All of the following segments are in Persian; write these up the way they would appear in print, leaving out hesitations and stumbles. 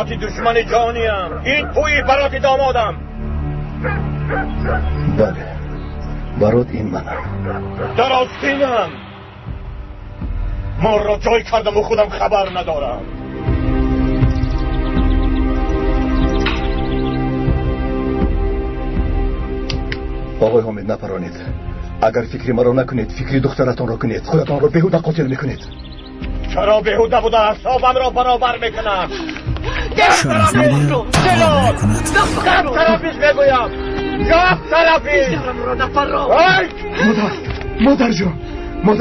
برات دشمن جانیم. این توی برات دامادم. بله برات این منم. در آستینم. ما را جای کردم و خودم خبر ندارم. آقای حامد نپرانید. اگر فکری مرا نکنید فکری دخترتان را کنید. خودتان را بیهوده قاتل میکنید. چرا بیهوده بوده اعصابم را برابر میکنم؟ شرف مدیر تقویم میکند. یک طرفیش بگویم. یک طرفیش. مادر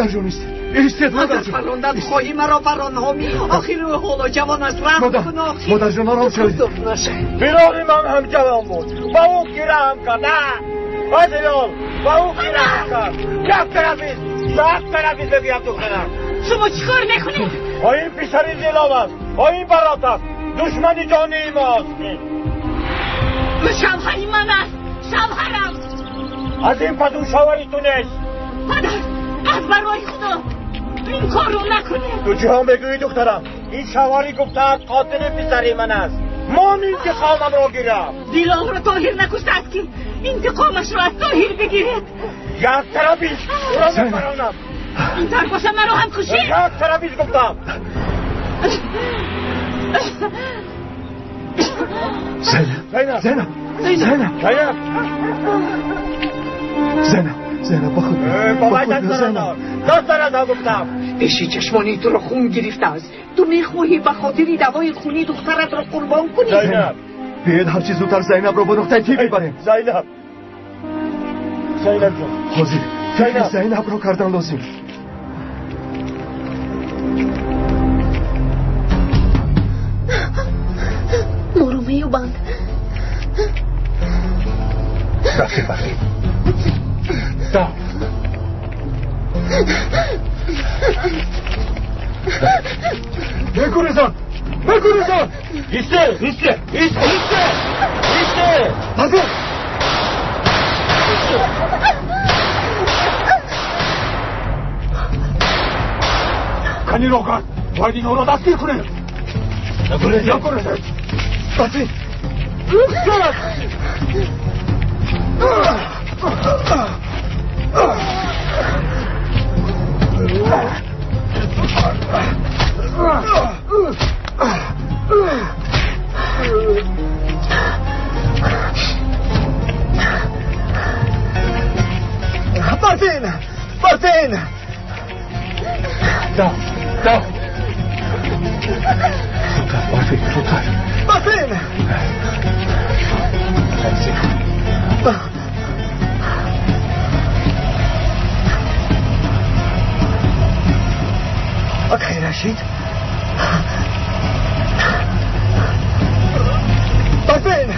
جان ایستید مادر جان. فراندن خواهی مرا برانهامی. آخر حالا جوان از رحم کن آخر. مادر جان آرام شدید. بیرانی من هم جوان بود. با او گیره هم کرد. نه فضلال با او گیره هم کرد. یک طرفیش بگویم دخترم. شما چیکار میکنید؟ این پسری زیلاب است. این برات است. دشمن جانی ماست. شوهری من است. شوهرم. از این پدو شوهری تو نیست. پدر از برای خدا این کار رو نکنید. تو جهان بگوی دخترم. این شوهری گفته قاتل پسری من است. من انتقامم را گیرم. دیلال را طاهر نکشته است که انتقامش را از طاهر بگیرید. یک طرفیش را میبرانم. این طرف باشه من رو هم کشید. یک طرفیش گفتم. زینب بخود بابای دست گفتم. پیشی چشمانی تو رو خون گرفته است. تو میخواهی به خاطری دوای خونی دخترت را قربان کنی. زینب بیاید هر چیز زودتر زینب رو با نقطه تی ببریم. زینب جان حاضر فکر زینب رو کردن لازم. مرومه و بند رفتی بخیر دا بگوریزان ایسته حاضر کنی رو کرد باید این رو دستگیر کنه. نگوریزان بسید بارتین دا زودتر بارتین اوکی رشید بارتین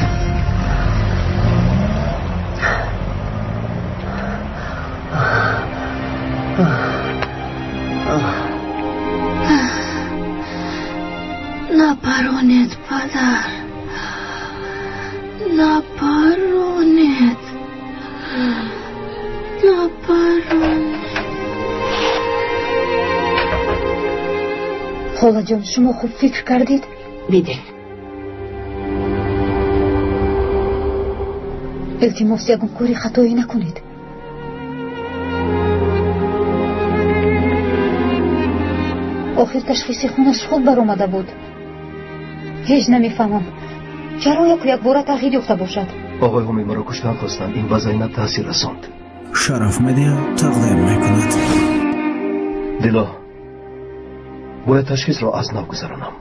نپرانید پدر نپرانید خاله جان شما خوب فکر کردید؟ میده التماس یکم کاری خطایی نکنید. آخر تشخیص خونش خوب بر آمده بود. هیچ نمیفهمم چرا یک باره تغییر یافته باشد. آقای همی مرا کشتن خواستند. این به زینب تاثیر رساند. شرف مدیر تقدیم میکند. دیلا باید تشخیص را از نو گذرانم.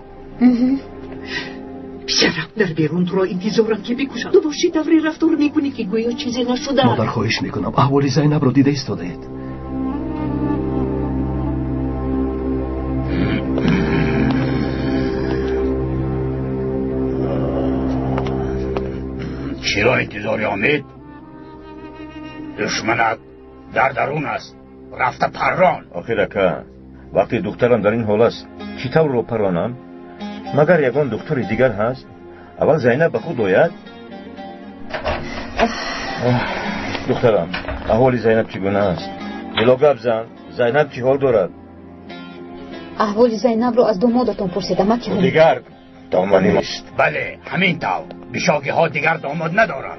شرف در بیرون تو را انتظارم که بکشم. تو باشی دوری رفتار میکنی که گویا چیزی نشده. مادر خواهش میکنم احوال زینب را دیده ایستاده اید. چرا انتظاری آمد؟ دشمنت در درون است رفته پران. آخر که وقتی دخترم در این حال است چطور رو پرانم؟ مگر یگان دختر دیگر هست؟ اول زینب به خود آید. دخترم احوال زینب چگونه است؟ دلو گپ زن. زینب چه حال دارد؟ احوال زینب رو از دامادتون پرسیدم. دیگر دامنی نیست. بله همین طور. بیشاگی ها دیگر داماد ندارند.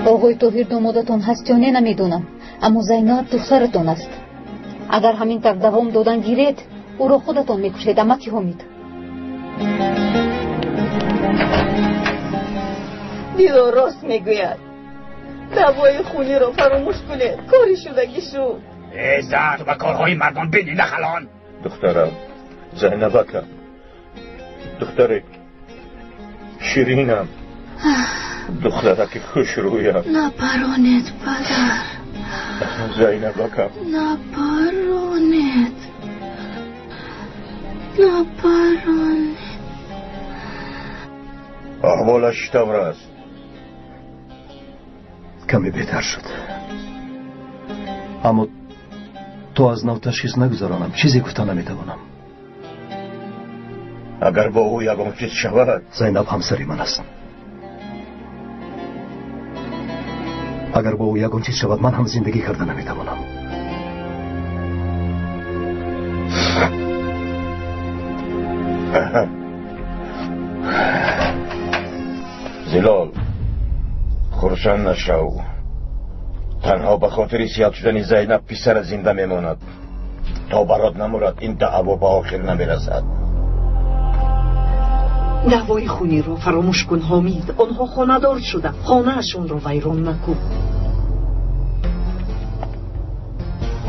آقای طاهر دامادتان هست یا نه نمیدونم، اما زینب دخترتان است. اگر همین طور دوام دادن گیرید او را خودتان میکشید. امکی حمید دیدار راست میگوید. دوای خونی را فراموش کنید. کاری شدگی شد. زن تو به کارهای مردان بینی نخلان. دخترم زینبکم، دختر شیرینم، دخترک خوش رویم. نپرانید پدر. زینبکم نپرانید. احوالش چطور است؟ کمی بهتر شد، اما تو از نو تشخیص نگذارانم. چیزی گفته نمیتوانم. اگر با او یگان چیز شود. زینب همسری من است. اگر با او یگان چیز شود من هم زندگی کرده نمیتوانم. زلال خرسند نشو. تنها به خاطر سیاد شدن زینب پسر زنده میماند. تا برات نمورد این دعوا به آخر نمیرسد. دعوای خونی را فراموش کن حمید. آنها خانه‌دار شدند. خانه‌شون را ویران نکن.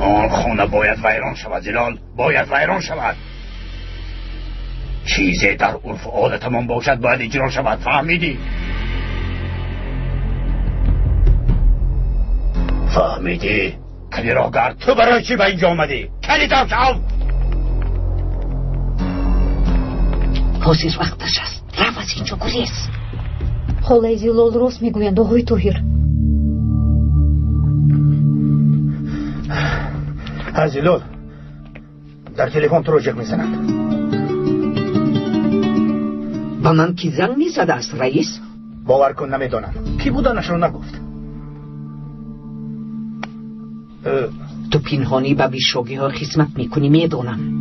آن خانه باید ویران شود زلال. باید ویران شود. چیزی در عرف و عادتمان باشد باید اجرا شود. فهمیدی؟ فهمیدی؟ کلی را گرد. تو برای چی به اینجا آمدی؟ کلی در شو. حاضر وقتش است. رفت از اینجا گریز. حالا زلال راست میگویند آقای طاهر. زلال در تلفن تو را جک میزنند. با من کی زنگ میزده است رئیس؟ باور کن نمیدانم. کی بودنش را نگفت. تو پنهانی به بیشاگی ها خدمت میکنی میدانم.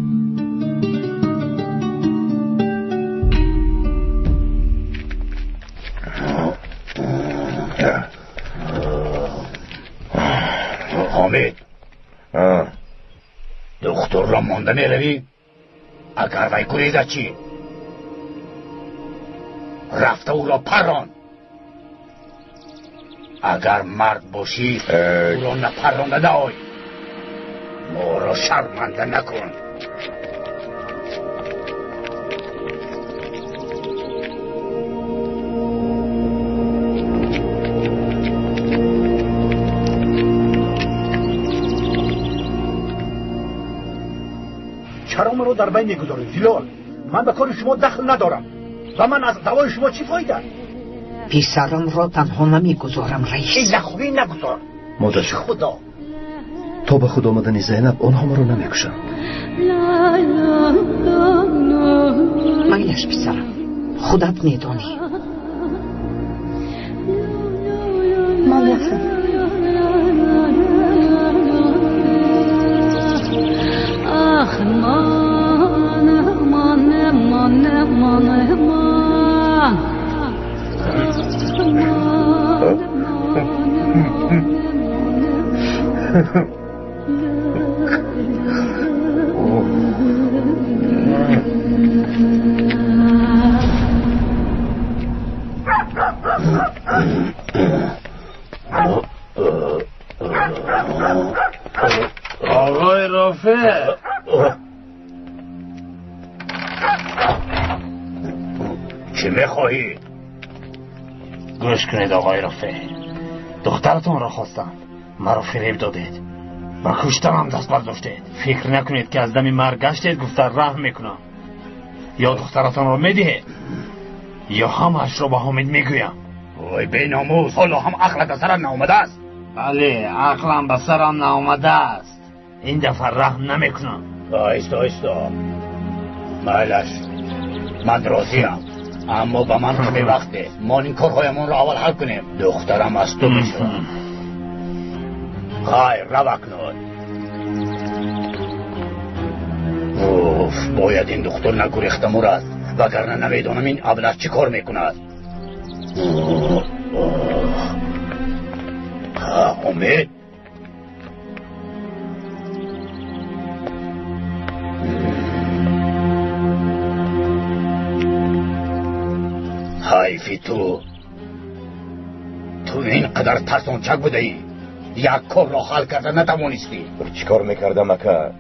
حامد دختر را مانده میروی؟ اگر وی گریزد چی؟ رفته او را پران. اگر مرد باشی او را نپرانده نای. ما را شرمنده نکن. چرا من رو در بین میگذارید زلال؟ من به کار شما دخل ندارم و من از دوای شما چی فایده؟ پسرم را تنها نمیگذارم رئیس. این نخوی نگذار. مادر خدا تو به خود آمدن زینب آنها ما رو نمیکشند. میلش پسرم خودت میدانی. من رفتم. آخ من آقای رافع چه میخواهی؟ گوش کنید آقای رافع. دخترتون را خواستم، مرا فریب دادید، با کشتنم دست برداشتید. فکر نکنید که از دم مرگ گشتید گفته رحم میکنم. یا دخترتون را میدهید یا همش را به حامد میگویم. وای بی ناموس، حالا هم عقلت به سرم ناآمده است؟ بله عقلم به سرم ناآمده است. این دفعه رحم نمیکنم. ایستا مالش من راضیم، اما به من کمی وقته. ما این کارهایمون را اول حل کنیم. دخترم از تو میشم. خیر روک نود. باید این دختر نگریخته مرد وگرنه نمیدونم این ابله چی کار میکند. امید حیفی تو اینقدر ترسانچک بوده ای یک کار را حل کرده نتوانستی. چی کار میکردم اکا؟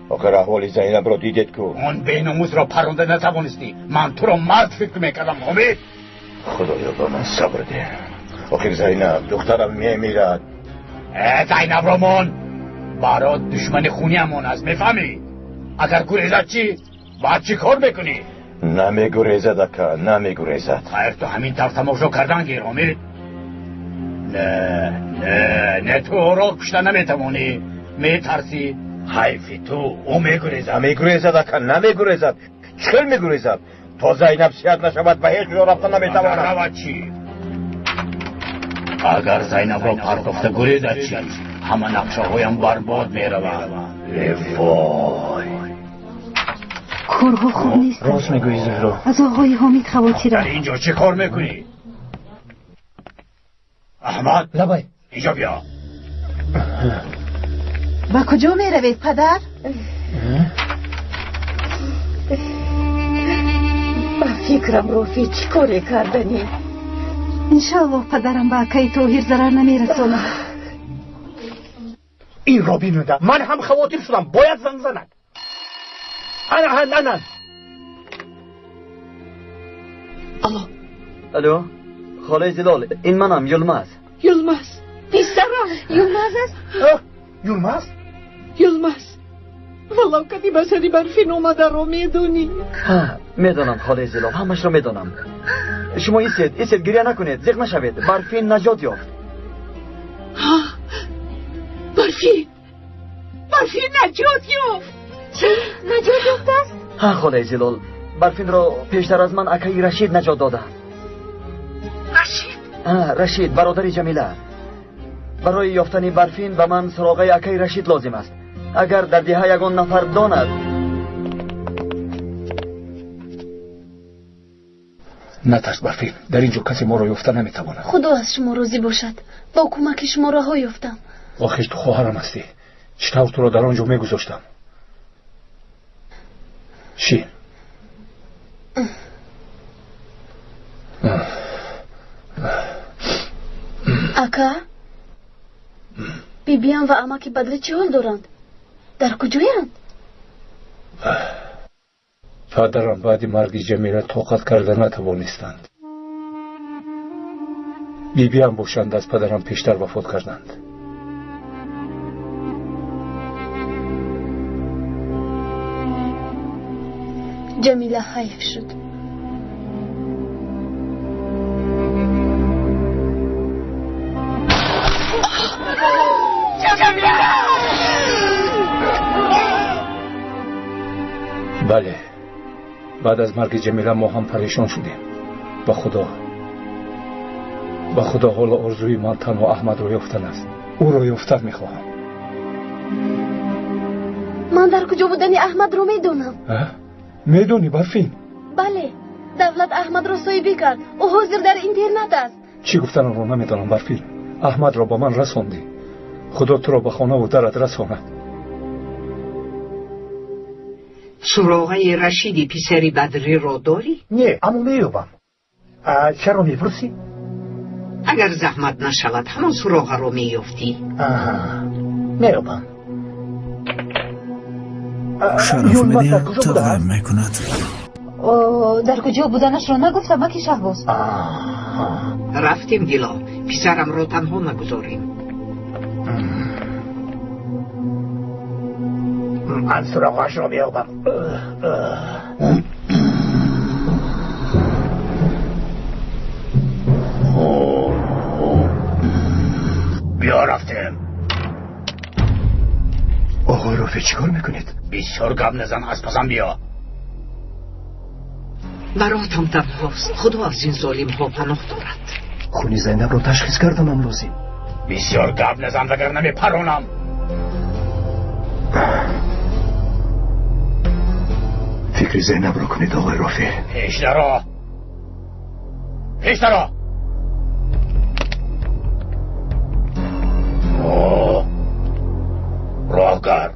آخر احوال زینب را دیدید کو؟ اون بیناموز را پرونده نتوانستی. من تو را مرد فکر میکردم امید. خدایا با من صبر ده. آخر زینب دخترم میمیرد. زینب را من برات دشمن خونی همون است میفهمی؟ اگر گریزد چی؟ باید چی کار بکنی؟ نمیگریزد اکا نمیگریزد. خیر تو همین طرف تماشا کردن گیر امید. نه تو را کشته نمیتوانی میترسی. حیفی تو او میگریزد. نمیگریزد اکا نمیگریزد. چخیل میگریزد؟ تا زینب سیاد نشود به هیچ جا رفتن نمیتواند. رود چی؟ اگر زینب را پرداخته گریزد چی؟ همه نقشه هایم برباد میرود. وای کارها خوب نیست. راست میگویی زهرا. از آقای حامد خواطرم. در اینجا چه کار میکنی؟ احمد لبای اینجا بیا. با کجا میروید پدر؟ با فکرم رفی چی کاری کردنی؟ انشاءالله پدرم با اکای طاهر ضرر نمیرساند. این را بینوده من هم خواطر شدم باید زنگ زند. انا الو خاله زلال این منم یلمز. یلمز پسرم یلمز است؟ یلمز والله کدی بسری برفین اومده رو میدونی. میدونم خاله زلال همش رو میدونم. شما ایسید گریه نکنید زیغ نشوید. برفین نجات یافت. برفین نجات یافت. چی؟ نجات یافت است؟ خاله زلال برفین را پیشتر از من اکای رشید نجات داده. رشید برادر جمیله. برای یافتن برفین به من سراغ اکای رشید لازم است. اگر در دیها یگان نفر داند. نترس برفین در اینجا کسی ما را یافته نمیتواند. خدا از شما راضی باشد. با کمک شما راه یافتم. آخیش تو خواهرم هستی. چطور تو را در آنجا میگذاشتم؟ شین اکا بیبیان و اماک بدر چه حال دارند؟ در کجایند؟ پدرم بعد مرگ جمیله طاقت کرده نتوانستند. بیبی هم باشند از پدرم پیشتر وفات کردند. جمیله حیف شد. بله بعد از مرگ جمیله ما هم پریشان شدیم. به خدا حال آرزوی من تنها احمد رو یافتن است. او رو یافتن میخواهم. من در کجا بودنی احمد رو میدونم. میدونی برفین؟ بله دولت احمد رو صاحبی کرد. او حاضر در اینترنت است. چی گفتن رو نمیدونم برفین. احمد رو با من رساندی. خدا تو رو به خانه و درت رساند. سراغه رشیدی پسری بدری را داری؟ نه اما میابم. چرا میپرسی؟ اگر زحمت نشود همان سراغه را میافتی. میابم. شرف مدیا تقدیم میکند. در کجا بودنش را نگفتم اکی شهباز. رفتیم گلا پسرم را تنها نگذاریم. من سراغش را بیابم. بیا رفتیم. آقای رافی چی کار میکنید؟ بسیار گپ نزن از پسم بیا. براتم تنهاست. خدا از این ظالم ها پناه دارد. خونی زینب رو تشخیص کردم امروزی. بسیار گپ نزن وگر نمیپرونم. فکر زینب رو کنید آقای رافی. پیش درا راه کرد.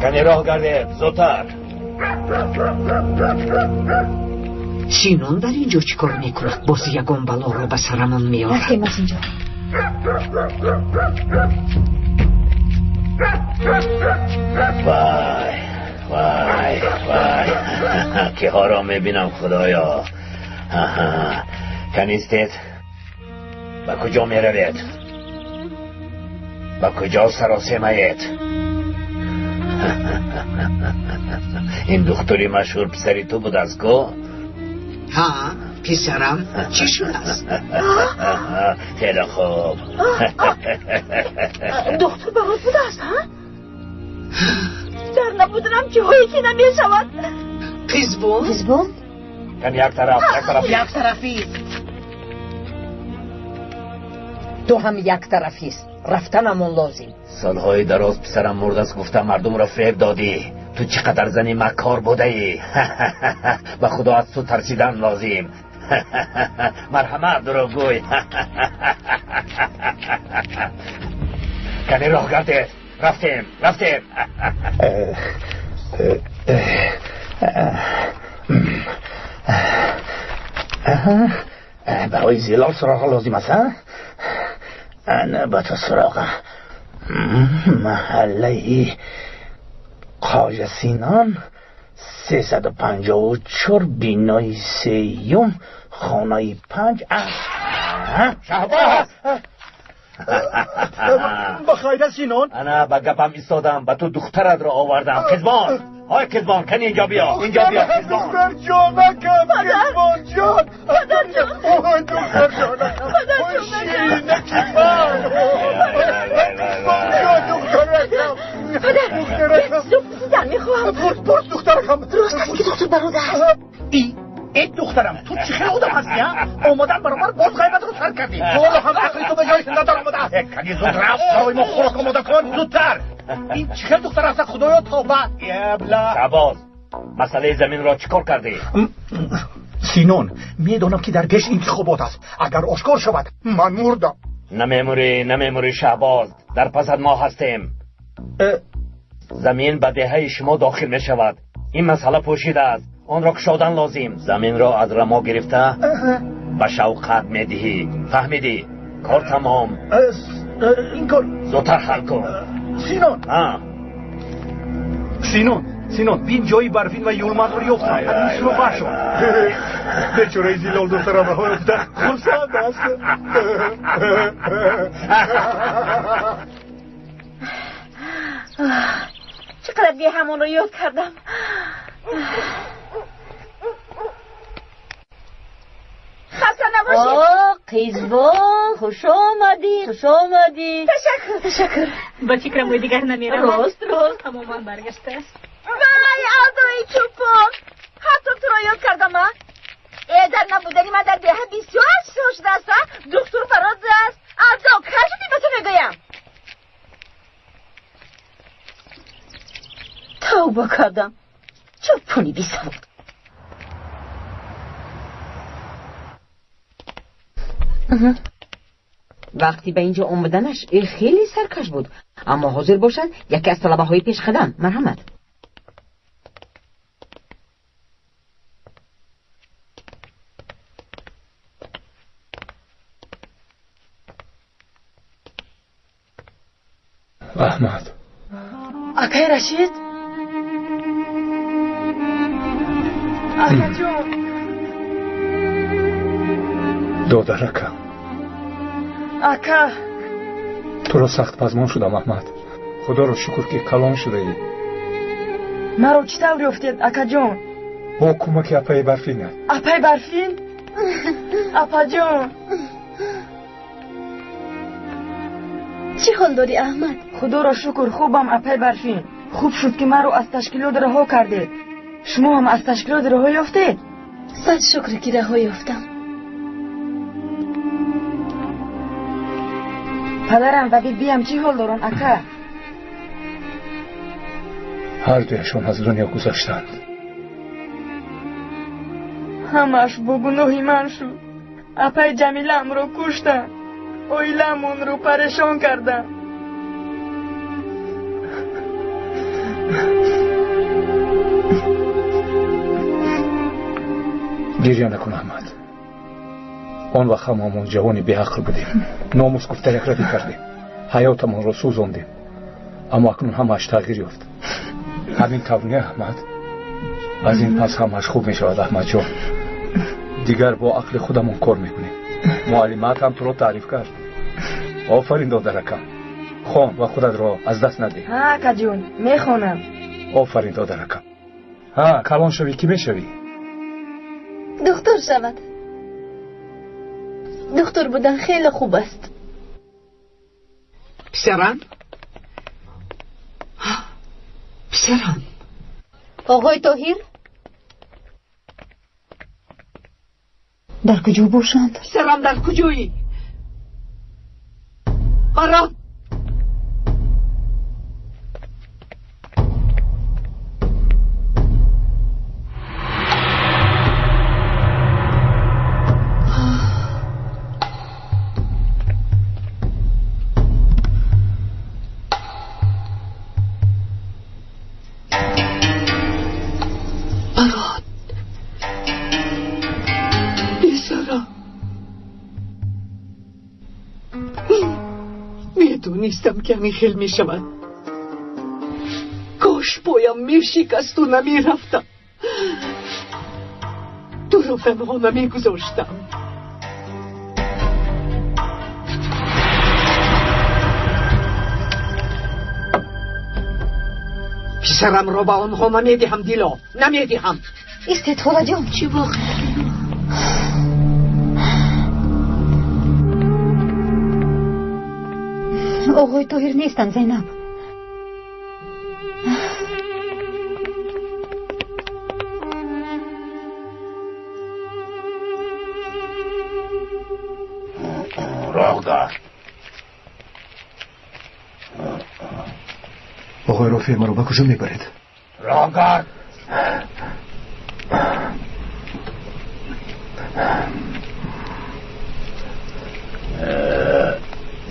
کنی راه کرده زودتر. سینون در اینجا چی کار میکند؟ باز یکم بلا رو به سرمون میاره. رفتیم از اینجا. وای که ها را میبینم خدایا. کنیستید با کجا میروید؟ با کجا سراسیمهید؟ این دختری مشهور پسری تو بود از کو؟ ها پسرم چه شده است؟ خیلی خوب. دختر برات بوده است ها؟ در نبودنم که هایی که نمیشود. قزبون؟ کن یک طرفی تو هم یک طرفیست. رفتنمون لازم. سالهای دراز پسرم مرد است گفتم مردم را فریب دادی. تو چقدر زنی مکار بوده ای. به خدا از تو ترسیدن لازم. مرحمت دروغگوی. کنی راه گرده. رفتیم برای زلال سراغ لازم است. انا با تو سراغ محله قاج سینان 354 بینای 3 خانه 5. شهباز بخیر سینان. انا با گپم ایستادم به تو دخترت را آوردم. کزبان های کزبان کنی اینجا بیا کزبان. دختر جانکم کزبان جان. پدر جان اوه دختر جانکم. پدر جان شیرینکی من. پدر زن میخواهم. پرس دخترکم. درست است که دختر برات است. این دخترم تو چه خیلی آدم هستی ها؟ آمدن برای من باز غیبت رو سر کردی. حالا هم عقلی تو به جایش ندار آمده. کنی زود رفت برای ما خوراک آماده کن زودتر. این چه خیلی دختر هست خدایا توبه. یبلا شهباز مسئله زمین را چیکار کردی؟ سینون میدونم که در پیش انتخابات است. اگر آشکار شود من مردم. نمیموری شهباز. در پسد ما هستیم. زمین به دهه شما داخل می شود. این مسئله پوشیده است. آن را کشادن لازم. زمین را از رما گرفته به شوقت می دهی. فهمیدی؟ کار تمام. این کار زودتر حل کن. سینون بین جایی برفین و یولمند رو یافتم. این شروع باشو بیچاره زیلال دخترم ها رفته خورسند است. چقدر دیگه همون رو یاد کردم. خسته نباشید. قزبان خوش آمدی. تشکر. با فکرم باید دیگر نمیرم. راست تماما برگشته است. وای آدوی چوپان حتی تو را یاد کردم ها. در نبودنی من در دهه 28 شده است. دکتر فراد است. آدو کجدی به تو میگویم. توبه کردم. چوپونی بی سواد. وقتی به اینجا اومدنش خیلی سرکش بود، اما حاضر باشد یکی از طلبه های پیش خدم. مرحمت. احمد آقای رشید. آقا جون. دادرکم آقا تو را سخت پزمان شدم احمد. خدا را شکر که کلان شده ای. مرا چطور افتید آقا جون؟ با کمک اپای برفینه. اپای برفین؟ اپا جون چی حال داری احمد؟ خدا را شکر خوبم اپای برفین. خوب شد که مرا از تشکیلات رها کرده. شما هم از تشکیلات رها یافتید؟ صد شکر که رها یافتم. پدرم و بیبیم چی حال دارن اکا؟ هر دویشون از دنیا گذاشتند. همش با گناهی من شد. اپای جمیلم رو کشتن. اویلمون رو پریشان کردن. گریه نکن احمد. آن وقت همون جوانی بی عقل بودیم. ناموس گفته یک ردی کردیم. حیاتمون رو سوزاندیم. اما اکنون همش تغییر یافت. همین طور نه احمد. از این پس همش خوب می شود احمد جان. دیگر با عقل خودمون کار میکنیم. معلمات هم تو رو تعریف کرد. آفرین دادرکم. خوان و خودت را از دست نده. ها اکا جون میخونم. آفرین دادرکم. ها کلان شوی کی میشوی؟ دکتر شود. دکتر بودن خیلی خوب است. پسرم؟ پسرم آقای طاهر در کجا باشند؟ پسرم در کجایی؟ برات نیستم که همین خیل می شود. کاش پایم می شکست و نمی رفتم. تو رو تنها نمی گذاشتم. پسرم را به آنها نمی دهم دیلا. نمی دهم. استطاله جان چی واقع؟ آقای طاهر نیستن زینب. راهدار آقای رافی ما رو به کجا میبرید؟ راهدار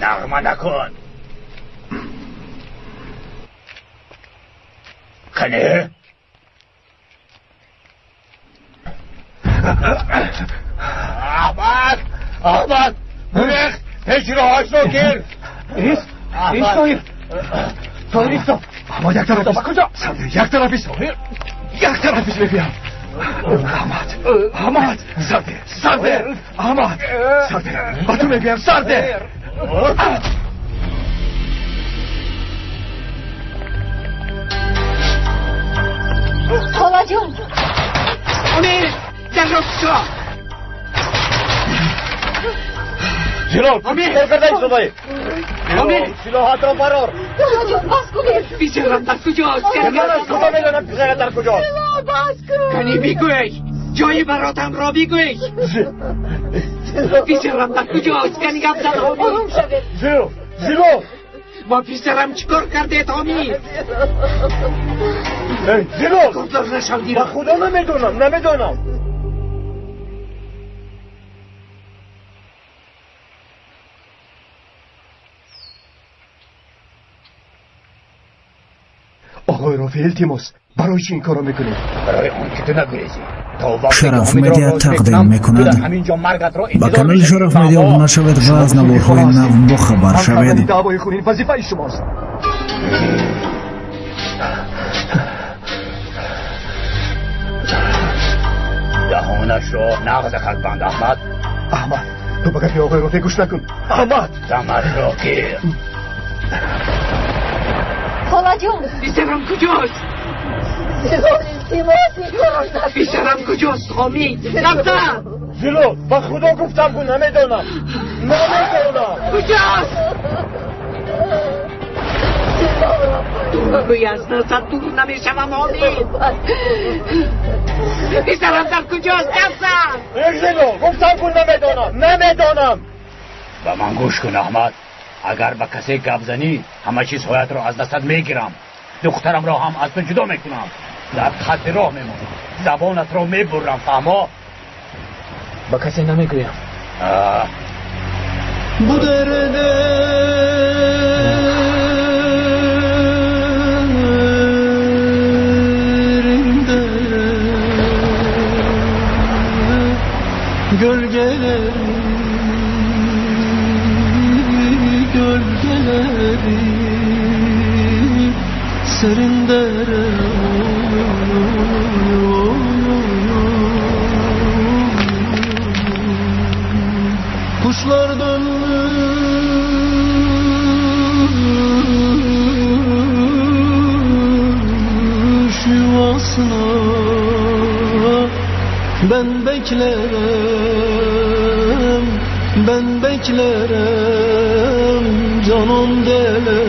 نغمه نکن. کنه احمد بریخ هجراهاش رو گیر. ایست طاهر ایستا. احمد یک طرف ایست. کجا؟ یک طرف ایست. یک طرف ایست ببیم. احمد سرده احمد سرده با تو میگویم سرده. خاله جان امیر در رو کجا؟ جلال امیر کرده ای صدایی. امیر سلاحات را فرار. خاله جان بس کنید. بیچارم در کجاست؟ من از کجا میدانم پسرت در کجاست؟ بس کن. کنی بگوی جای براتم را بگوی. بیچارم در کجاست؟ کنی گم زد آمی. آروم شوید. زیرو با پیسرم چیکار کرده تامی؟ زیرو گفتار نشان با دیرم. خدا نمیدونم. آقای رافی التماس برای چی این کارو میکنید؟ برای اون که تو نگریزی. شرف مدیا تقدیم میکند. با کانال شرف مدیا ابونه شوید و از نوارهای نو با خبر شوید. دعوای خونین وظیفه شماست. دهانش رو نغز کرد بند احمد. تو بگه که آقای رافی گوش نکن. احمد دمت رو گیر. خاله جان بیسرم کجاست؟ بیسرم کجاست تامی؟ رفتم. زیلو با خدا گفتم که نمیدونم. کجاست؟ دروغی از دستت دور نمیشوم امید. پسرم در کجاست دستم؟ زیلول گفتم کن نمیدانم. به من گوش کن احمد، اگر به کسی گپ زنی همه چیز هایت را از دستت میگیرم. دخترم را هم از تو جدا میکنم. در خط راه میمونم، زبانت را میبرم. فهما؟ به کسی نمیگویم. Gölgeleri serin dere kuşlar dönmüş yuvasına ben beklerim canım dele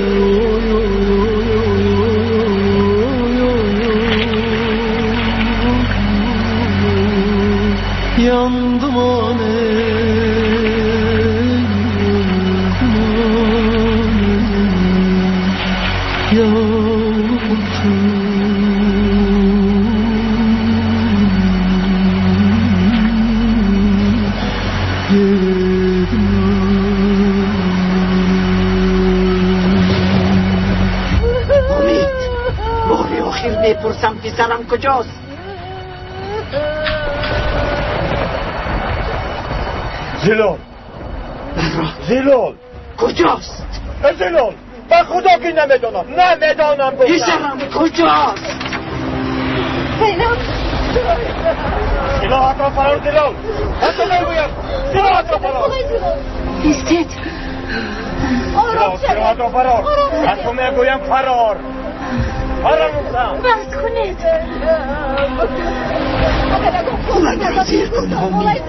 yandım میپرسم پسرم کجاست؟ زیلول کجاست؟ زیلول به خدا که نمیدانم گفتم. پسرم کجاست؟ سلاحت را فرار زیلول. حتی نگویم سلاحت را فرار. ایستید. سلاحت را فرار. حتی میگویم فرار. بس کنید. من را زیر کن امید.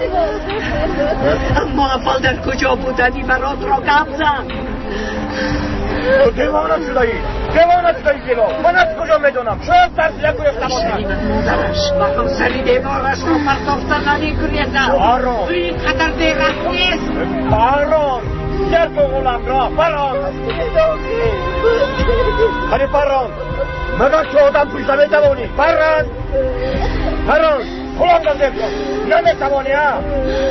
اما اول در کجا بودنی برات را گپ زن. تو دیوانه شدایی زیلول. من از کجا میدونم؟ شاید ترسیده کوی اختباشم. مادرش و همسری دیوارش را پرداختن نمیکنیدن. این قدر دیرت نیست. فران در تو غلام را فران. خیلی فران مگر که آدم توی زمین توانی. فران غلام را زیر کن. نمیتوانی ها.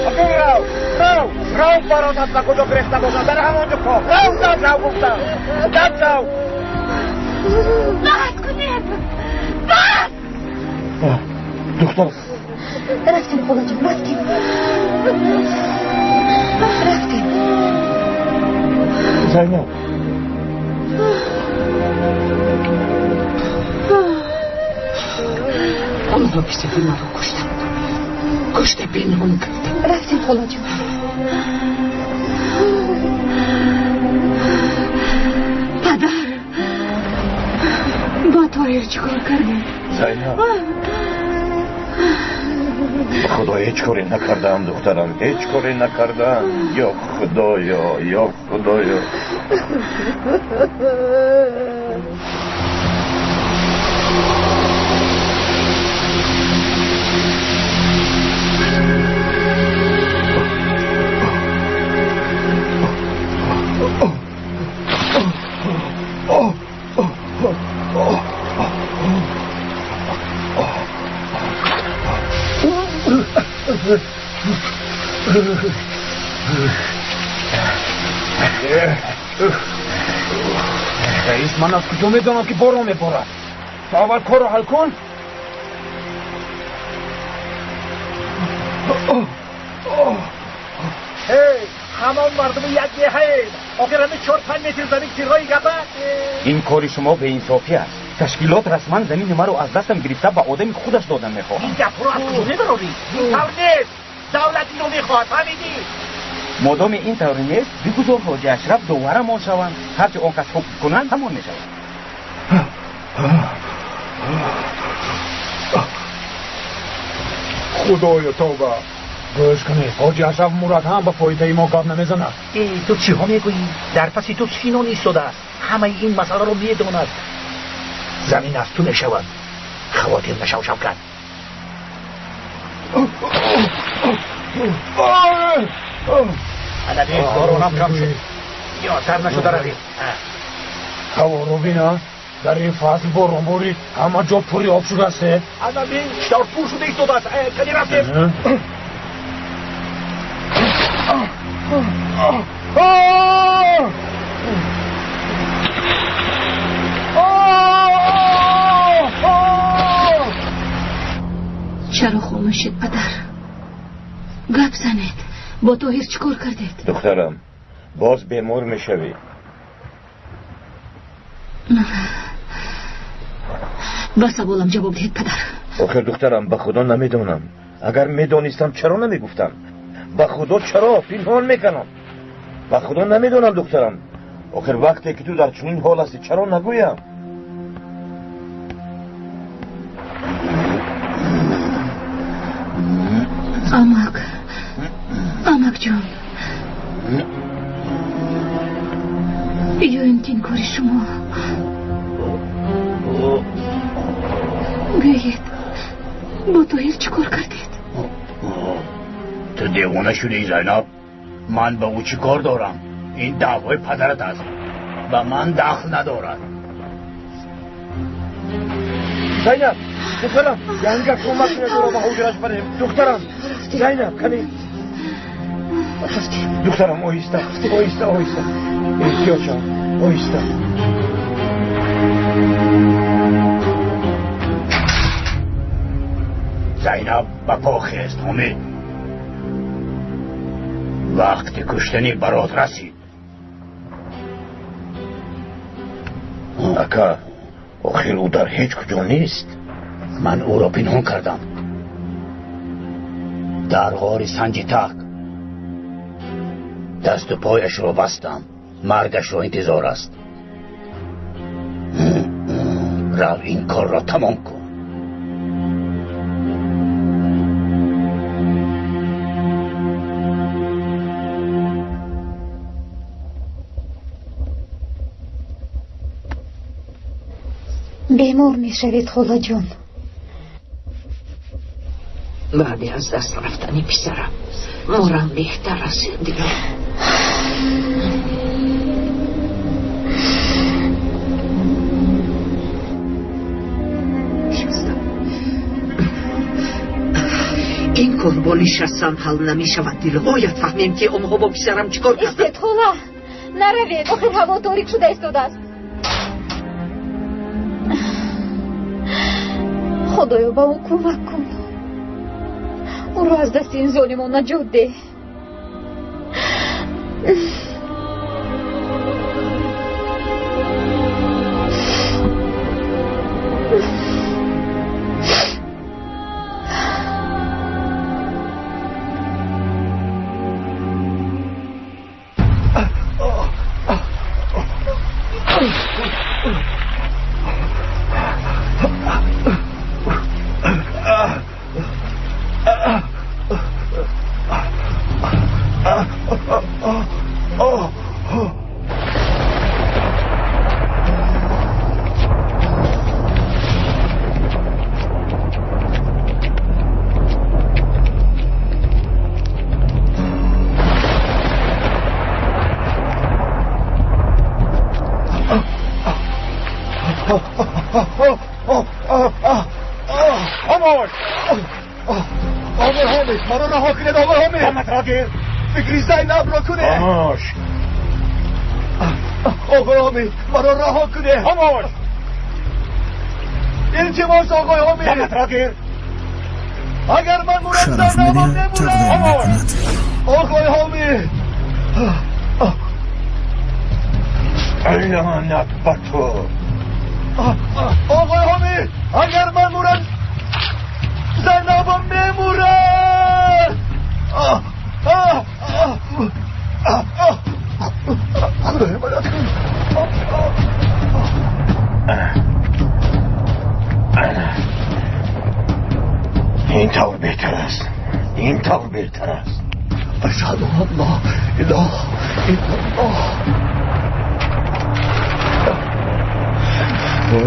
اکنون رو فران از کجا گرفته باشم. در همانجا کن. رو گفتم. رو بس کنید. بس. دختر رفتیم خدا جان رفتیم. زینب آن را پیشتی من رو کشته پنهان کردم. رفتیم خدا جان. پدر با تایر چیکار کردیم؟ زینب خدا هیچ کاری نکردم دخترم. هیچ کاری نکردم. یا خدایا رئیس من از کجا میدونم که بارون میبارد؟ تو اول کار رو حل کن. همان مردم یک دهه آخر همه 4-5 متر زمین تیرهای گبه. این کاری شما به انصافی است. تشکیلات رسما زمین ما رو از دستم گرفته به آدم خودش دادن میخواد. این گپ رو از کجا میبری؟ این طور نیست. دولت اینو میخواد. فهمیدی؟ مادام این طور نیست بگذار حاجی اشرف دوباره ما شوند. هرچه آن کس حکم کنند همان میشوند. خدایا توبه. گوش کنید حاجی اشرف مراد هم به فایده ما گپ نمیزنه. تو چی ها میگویی؟ در پس تو سینون ایستاده است. همه این مسئله رو میداند. زمین از تو نشود. خواطر نشو شوکت. عدبی بارونم کم شد. یا تر نشده روید. هوا رو بینا. در این فصل بارون بورید. همه جا پوری آب شده است. عدبی دار پور شده ایستاد است. کلی رفتیم. چرا خاموشید پدر؟ گپ زنید. با طاهر چیکار کردید؟ دخترم باز بیمار میشوی. بس اولم جواب دهید پدر. آخر دخترم به خدا نمیدونم. اگر میدونستم چرا نمیگفتم؟ به خدا چرا پنهان میکنم؟ به خدا نمیدونم دخترم. آخر وقتی که تو در چنین حال هستی چرا نگویم؟ امک جان، یا این کاری شما بگید با طاهر چیکار کردید؟ تو دیوانه شدی زینب؟ من به او چی کار دارم؟ این دعوای پدرت است. به من دخل ندارد. زینب دخترم ینگه کمک نداره به حجرش بریم. دخترم زینب کنی دخترم آیسته احتیاط شو آیسته. زینب به پا خیست حمید. وقت کشتنی برات رسید. اکا آخر او در هیچ کجا نیست. من او را پنهان کردم در غار سنجتک. دست و پایش را بستم. مرگش را انتظار است. رو این کار را تمام کن. بیمار می شوید خاله جان. بعد از دست رفتن پسرم مورم بهتر است دیگه. این قربانی شستن حل نمی شود دیلو. باید فهمیم که اونها با پسرم چیکار کردن. استید خاله نروید. آخر هوا تاریک شده ایستاده است. خدایا با او کمک کن. او را از دست این ظالمان نجات ده. فکری زینب را کنه. خاموش. آقای حامد مرا رها کنه. خاموش. التماس آقای حامد. دمت را گیر. اگر من مرد شرف میدیا تقدیم میکند. آقای حامد. لعنت بر تو. آقای حامد اگر من مرد زینبم میمورد. خدای مدد کن. این طور بهتر است. این طور بهتر است. اشهد ان لا اله الا الله. از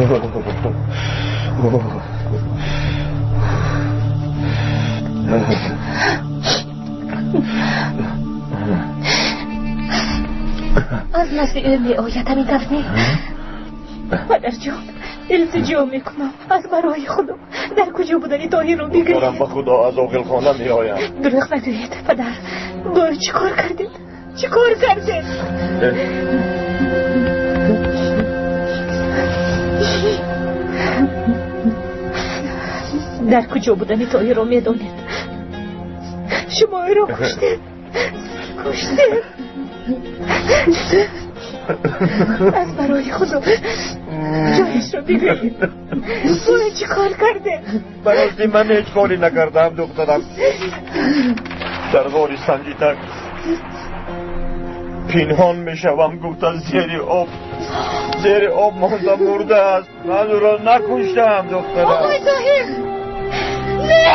مسیح می آید همین دفنی. پدر جان التجا میکنم از برای خدا در کجا بودنی طاهر رو بگویید. دارم به خدا از آقل خانه می آیم. دروغ نگویید پدر. باید چی کار کردید؟ چی کار کردید؟ در کجا بودنی طاهر رو میدانید؟ شما او را کشتید. از برای خدا جایش رو بگویید. باید چی کار کرده؟ براستی من هیچ کاری نکردم دخترم. در غار سنجیدک پنهان میشوم گفتن زیر آب مانده مرده است. من او را نکشتم دخترم. آقای طاهر نه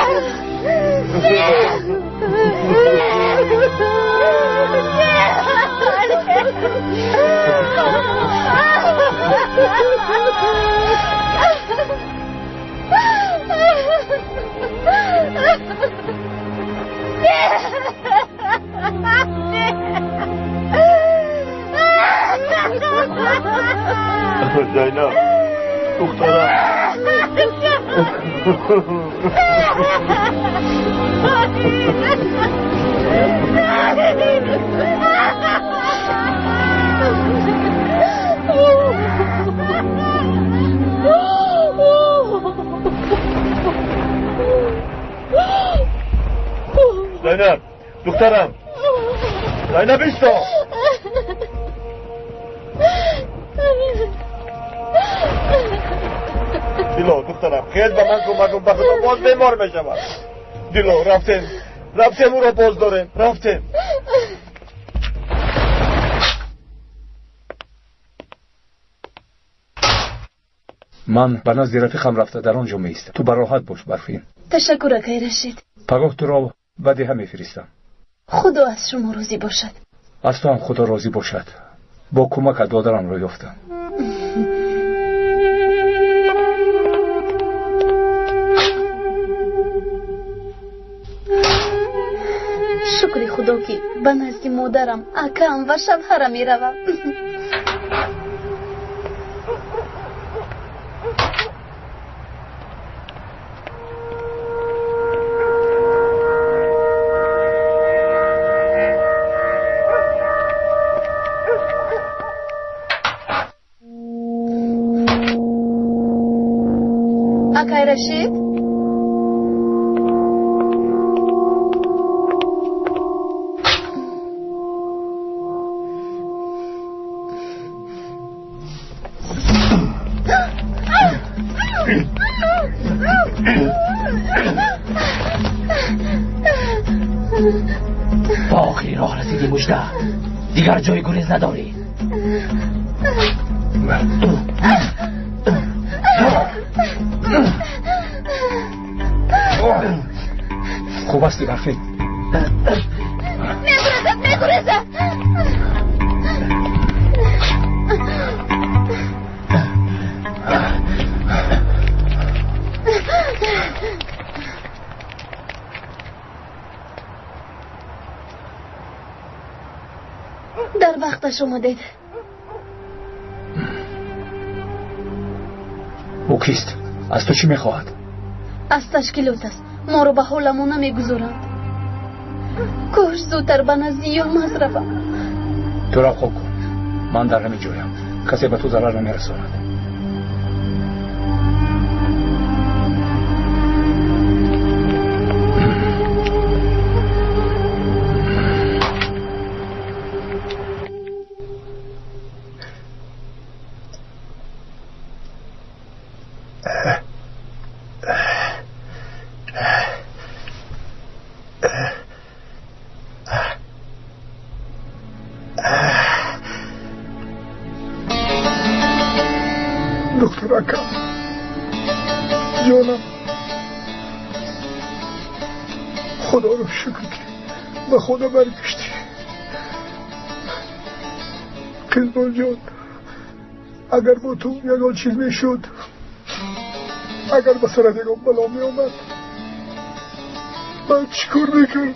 زینب دخترم زینب دخترم زینب ایستا دیلو دخترم خیلی به من کمک کن به خدا باز بیمار میشم. دیلو رفتیم او را باز داریم رفتیم. من به نزد رفیقم رفته در آنجا میایستم. تو براحت باش برفین. تشکر آقای رشید. پگاه تو را به هم میفرستم. خدا از شما راضی باشد. از تو هم خدا راضی باشد. با کمک دادرم را یافتم. شکر خدا که به نزد مادرم اکم و شوهرم میروم. آقای رشید با آخری راه رسیدی مژده. دیگر جای گریز نداری. خوب استی برفین. میگریزد در وقتش اومدید. او کیست؟ از تو چی میخواهد؟ از تشکیلات است. ما رو به حالمون نمیگذارند. کاش زودتر به نزد یلماز روم. تو را خوب کن. من در همین جایم. کسی به تو ضرر نمیرساند. دکتر اکرم جانم، خدا رو شکر که به خدا برگشتی. کزبان جان اگر با تو یگان چیز میشد، اگر به سرت یگان بلا می آمد، من چی کار میکرد؟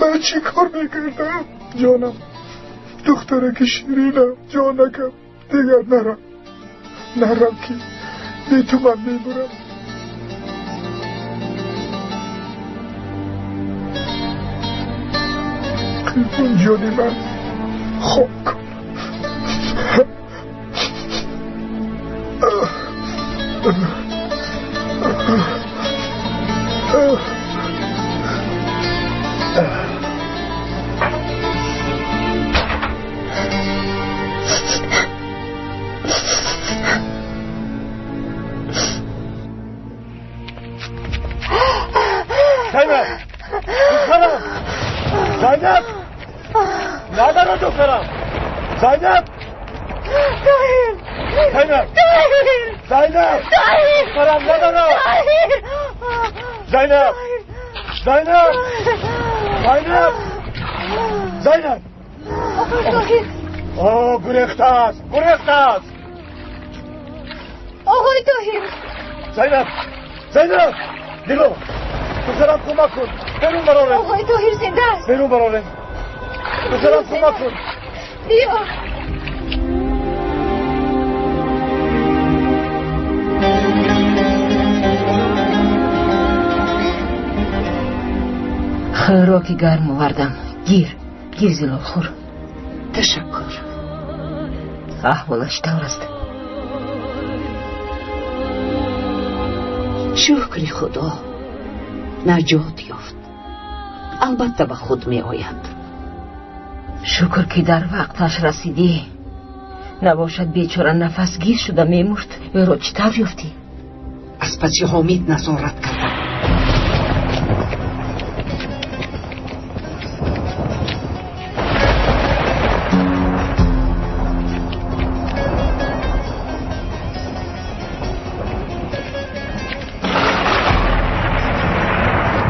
من چی کار میکردم؟ جانم، دخترک شیرینم، جانکم، دیگر نرم که بی تو من میبرم. قیبون جانی من خوب کن. زینب ندارم دخترم. زینب زینب زینب دخترم ندارم. زینب زینب زینب زینب آه گریخته است آقای طاهر. زینب دیلو دخترم کمک کن. برون برارم. آقای طاهر زنده است. برون برارم. دخترم کمک کن. بیا. خوراکی گرم آوردم. گیر زلال خور. تشکر. احوالش طور است. شکر خدا نجات یافت. البته به خود می آید. شکر که در وقتش رسیدی. نباشد بیچاره نفس گیر شده می مرد. او را چطور یافتی؟ از پچی حامید نظارت کردم.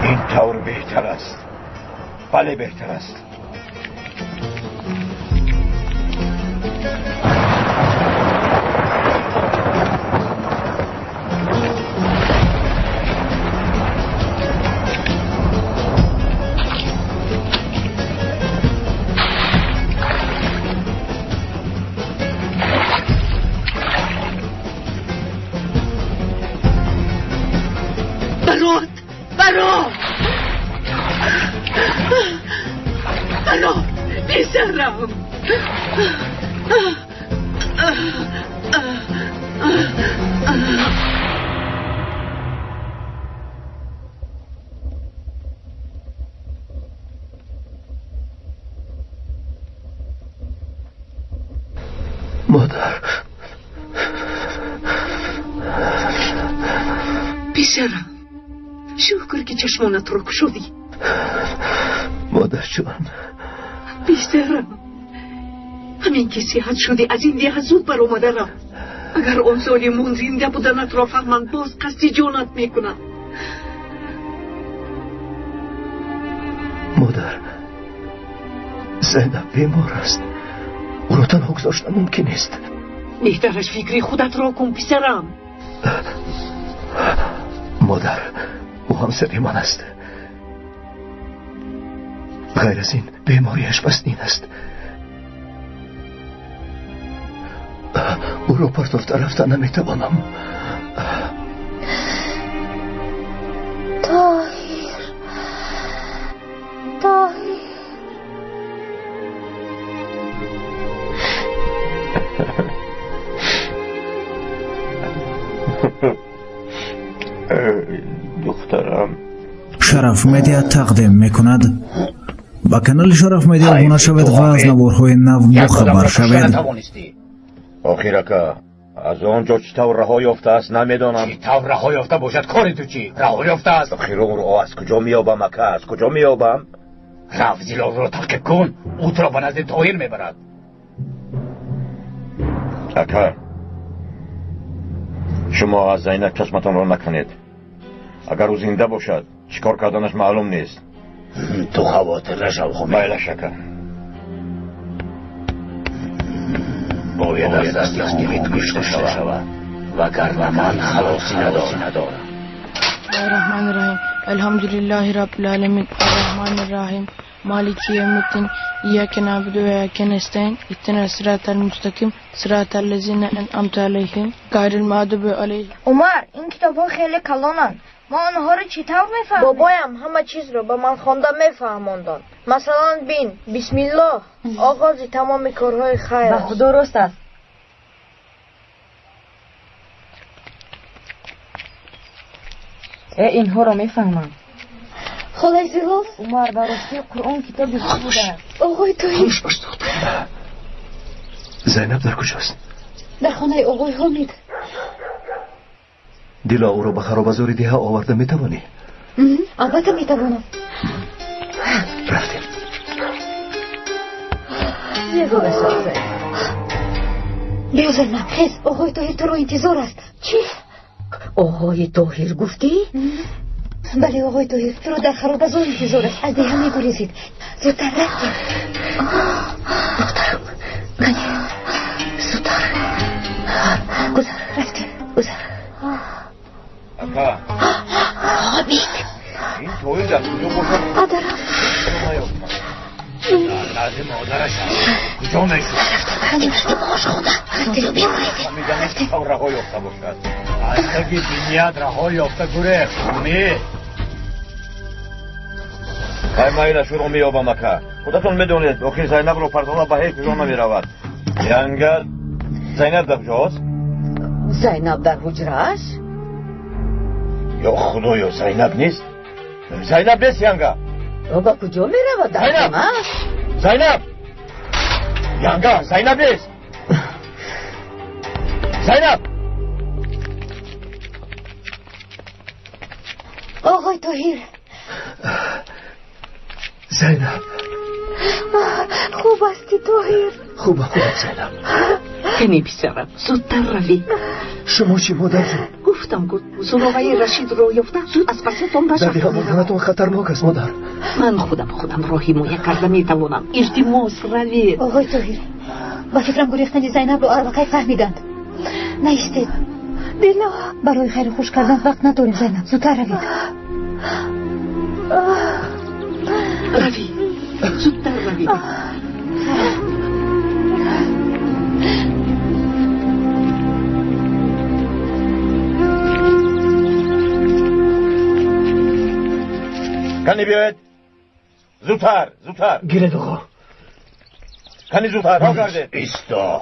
این طور بهتر است. بله بهتر است. بیسرم. مادر بیسرم، شکر که چشمانت رو کشودی. مادر جان بیسرم، همین که صحت شدی از این دیه زود بر آمده رو. اگر اون ظالمون زنده بودنت را فهمند باز قصد جانت میکنند. مادر زینب بیمار است. او را تنها گذاشتن ممکن است. بهترش فکری خودت را کن پسرم. مادر او همسر من است. غیر از این بیماریش بسنین است. او را پرتافته رفتن نمیتوانم. دخترم شرف مدیا تقدیم میکند. با کانال شرف مدیا ابونه شوید و از نوارهای نو بخبر شوید. آخیرکا از آنجا چطور رها یافته است نمیدانم. چطور رها یافته باشد؟ کار تو چی؟ رها یافته است. آخیر اون رو از کجا میابم اکا؟ از کجا میابم؟ رفت زیلال را تحقیق کن. او تو را به نزد طاهر میبرد. اکا شما از زینب چشمتان را نکنید. اگر او زنده باشد چیکار کردنش معلوم نیست. تو خواطر نشو خمید. بله شکر. باید از دست حامد کشته شود وگرنه من خلاصی ندارم. الرحمن الرحیم الحمدلله رب العالمین الرحمن الرحیم مالک یوم الدین ایاک نعبد و ایاک نستعین اهدنا الصراط المستقیم صراط الذین انعمت علیهم غیر المغضوب علیهم. عمر این کتاب‌ها خیلی کلانن. ما آنها رو چطور میفهمیم؟ بابایم همه چیز رو به من خوانده میفهماندن. مثلا بین بسم الله آغاز تمام کارهای خیر است. درست است. اینها رو میفهمم. خدای زلال عمر براستی قرآن کتاب خوب است. آقای تویی خاموش باش دختر. زینب در کجاست؟ در خانه آقای حامد. دیلا او رو به خرابزار دیها آورده میتوانی؟ البته میتوانم. رفتیم. یگو بسازه. بیا زینب خیز آقای طاهر تو رو انتظار است. چی؟ آقای طاهر گفتی؟ بله آقای طاهر تو رو در خرابزار انتظار است. از دیها میگریزید. زودتر رفتیم. دخترم گنی زودتر گذر رفتیم گذر. اکا حامد این توی در کجا باشد؟ مادرم لازم مادرش کجا میشود؟ رفتیم باش خدا رفتیم بیاریدیم. میدانیم تا رها یافته باشد. از تگی بینیت رها یافته گره حامد. من شروع میابم اکا. خودتون میدونید اخی زینب رو پرتونه به هیچ کجا نمیرود. ینگر زینب در کجاست؟ زینب در حجره است؟ یا خدایا زینب نیست؟ زینب نیست ینگر. با کجا میرود در خانه؟ زینب ینگر زینب نیست. زینب آقای طاهر زینب خوب استی طاهر؟ خوبم زینب. کنی پسرم زودتر روی. شما چی مادر جون؟ گفتم سراغه رشید رو یافته زود از پستون در دیها مردنتون خطرناک است مادر. من خودم راهی مویه کرده میتوانم. التماس روی. آقای طاهر با فکرم گریختن زینب رو اربقه فهمیدند. نیستید دیلا برای خیر خوش کردن وقت نداریم زینب زودتر روید. روی زودتر روی. کنی بیاید زودتر گیرد آقا. کنی زودتر ها کرده. ایستا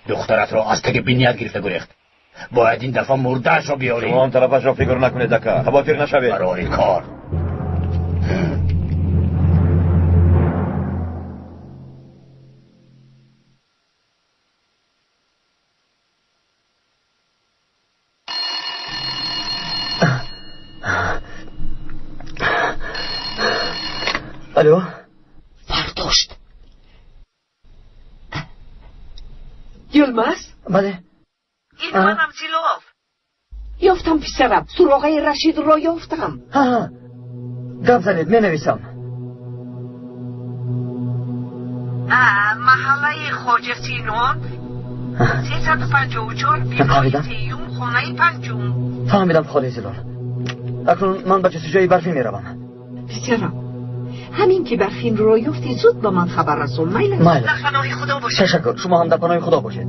دخترت را از تگ بینیت گرفته گریخت. باید این دفعه مردهش را بیاری. شما آن طرفش را فکر نکنید اکا. خباتیر نشوید برای کار. الو برداشت. یلماس؟ بله. این منم زیلوف. یافتم پسرم سراغه رشید را یافتم. ها گپ زنید می نویسم. محله خواجه سینون 354 بیماری تیوم خونه پنجم. فهمیدم خاله زلال. اکنون من به جستجوی برفی می روم. پسرم همین که برفین رو یافتی زود به من خبر رسون. مایل در پناه خدا باشید. تشکر. شما هم در پناه خدا باشید.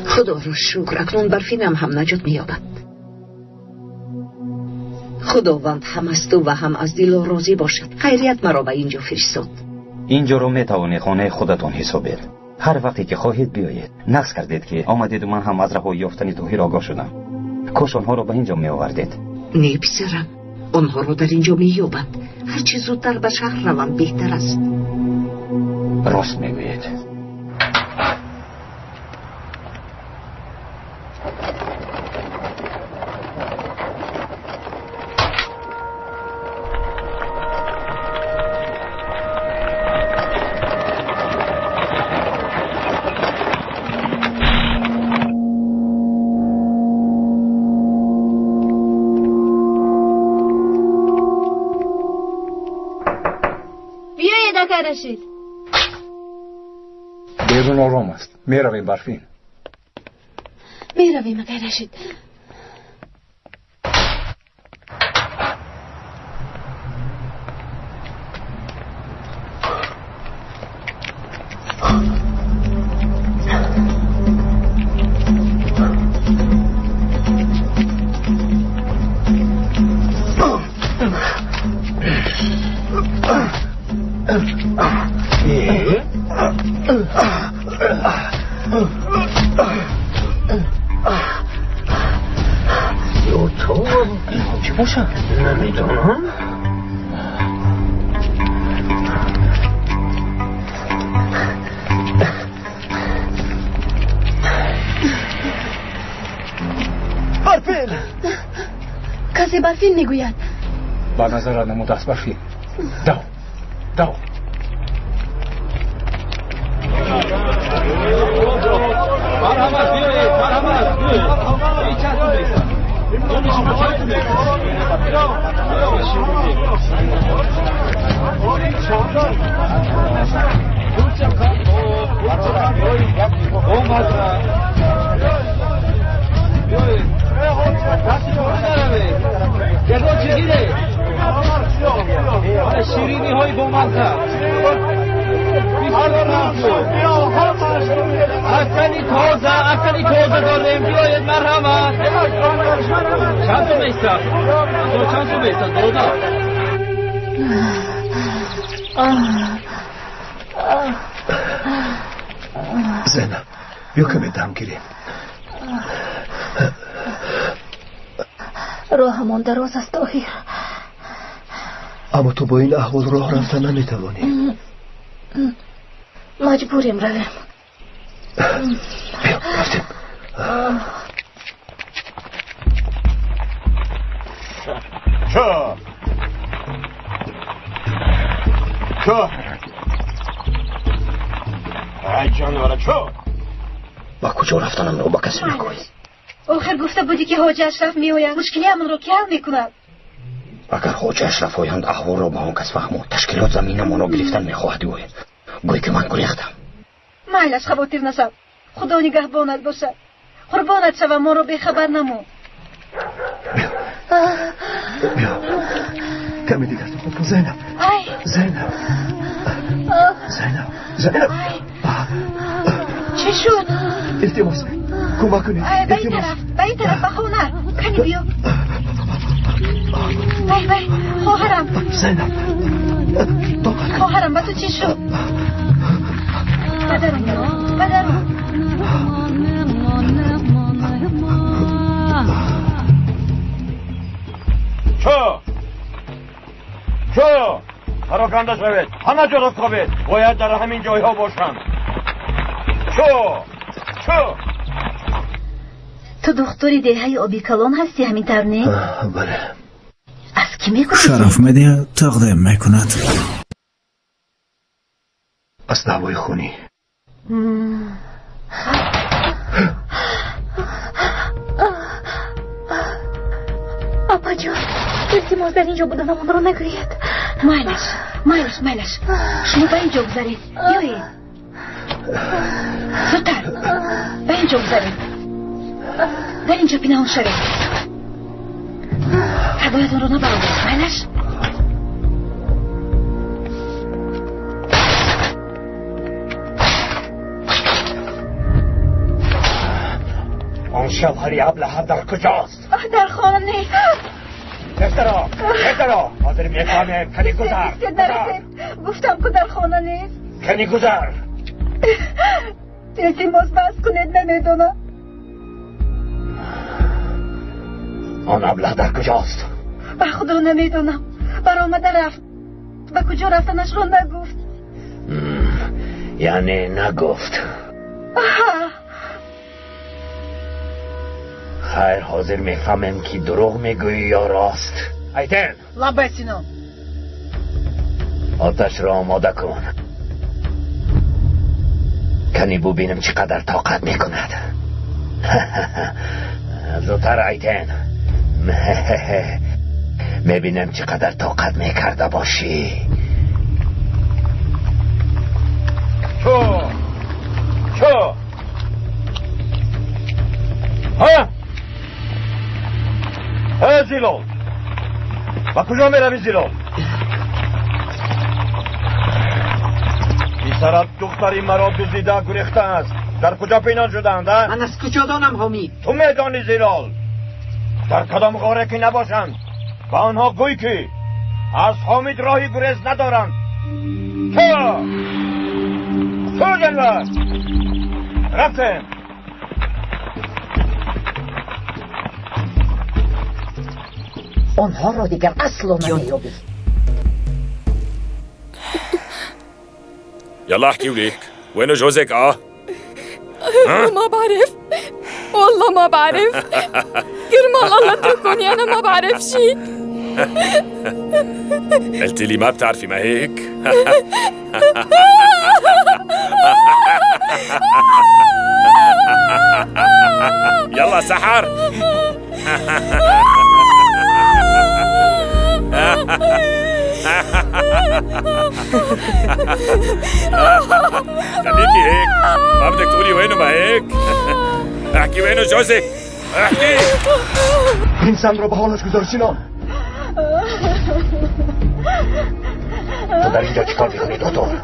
خدا را شکر اکنون برفینم هم نجات می‌یابد. خداوند هم از تو و هم از دل راضی باشد. خیریت مرا به اینجا فرستاد. اینجا رو میتوانی خانه خودتون حسابید. هر وقتی که خواهید بیایید. نقص کردید که آمدید و من هم از راه یافتن طاهر آگاه شدم. کاش آنها رو به اینجا می آوردید. نه پسرم آنها رو در اینجا می‌یابند. هر چه زودتر به شهر روم بهتر است. راست میگویید. اکای رشید بیرون آرام است. میرویم برفین. میرویم اکای رشید. چی باشم؟ نمیدونم. برفین کسی برفین میگوید. با نظر نمود است برفین. دو مرحمت بیایید. شیرینی های با مزه اکنی تازه داریم. بیایید مرحمت. چند سو بیستم؟ چند سو بیستم؟ دودا زینب بیا کمی دم گیریم. راهمان دراز است طاهر. اما تو با این احوال راه رفتن نمیتوانی. مجبوریم رویم. بیا رفتیم. چو ای جانوره چو با کجا رفتنم رو با کسی نگوی. آخر گفته بودی که حاج اشرف میآید. مشکلی همون رو که حل میکند. اگر حاج اشرف آیند احوال رو با اون کس فهمو تشکیلات زمینمون رو گرفتن میخواهد گوید. گوی که من گریختم. مایلش خواطر نشو. خدا نگهبانت باشد. قربانت شوم ما رو بیخبر نمو. بیا کمی دیگر تو خود زینب. زینب چی شد؟ التماس کمک کنید. به این طرف بخونه. کنی بیا. وای خواهرم. زینب خواهرم به تو چی شد؟ بدرم چو پراکنده شوید. همه جا را خوابید. باید در همین جایها باشند. چو تو دختری دهه آبی کلان هستی همین ترنه؟ بله. از کی میکنی؟ شرف مدیا تقدیم میکند. از دعوای خونی. آپا جان التماس در اینجا بودن همون رو نگوید. مایلش شما به اینجا بگذارید. بیایید زودتر به اینجا بگذارید. در اینجا پنهان شوید. هدایتون رو نبرید. مایلش آن شوهری ابله در کجاست؟ در خانه. بهترا حاضر میفهمه. کنی گذر. گفتم که در خانه نیست. کنی گذر. التماس بس کنید نمیدونم. آن ابله در کجاست؟ به خدا نمیدونم. برآمده رفت. به کجا رفتنش رو نگفت. یعنی نگفت. خیر حاضر میفهمم که دروغ میگویی یا راست. ایتن لبسینم. آتش را آماده کن. کنی ببینم چقدر طاقت میکند. زودتر ایتن. میبینم چقدر طاقت میکرده باشی. چو ها زیلال با کجا میروی زیلال؟ بیسرت دختری مرا دزدیده گریخته است. در کجا پنهان شدند؟ من از کجا دانم حمید؟ تو میدانی زیلال. در کدام غاره که نباشند و آنها گوی که از حمید راهی گریز ندارند. تو جنور رفتیم. آنها را دیگر اصلا نمیابی. يلا احكي وليك وينه جوزك ما بعرف والله ما بعرف. كرمال الله اتركوني انا ما بعرف شيء. قلت لي ما بتعرفي ما هيك؟ يلا سحر. خليكي هيك ما بدك تقولي وينه ما هيك. احكي وينه جوزك احكي. پرینسم رو به حالش گذار سینان. تو در اینجا چیکار میکنی دکتر؟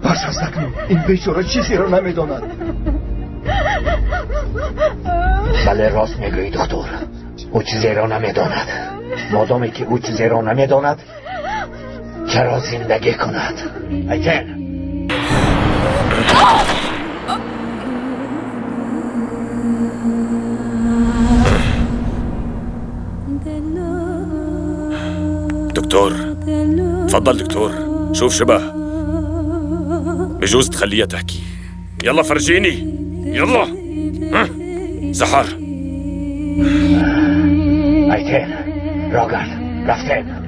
بس نکنیم این بیچاره چیزی رو نمیداند. بله راست میگویی دکتر. او چیزی را نمیداند. مادامی که او چیزی را نمیداند چرا زندگی کند؟ ایتن دكتور تفضل دكتور. شوف شبه بجوز تخليها تحكي. يلا فرجيني يلا. سحر ایتن راگرد رفتن.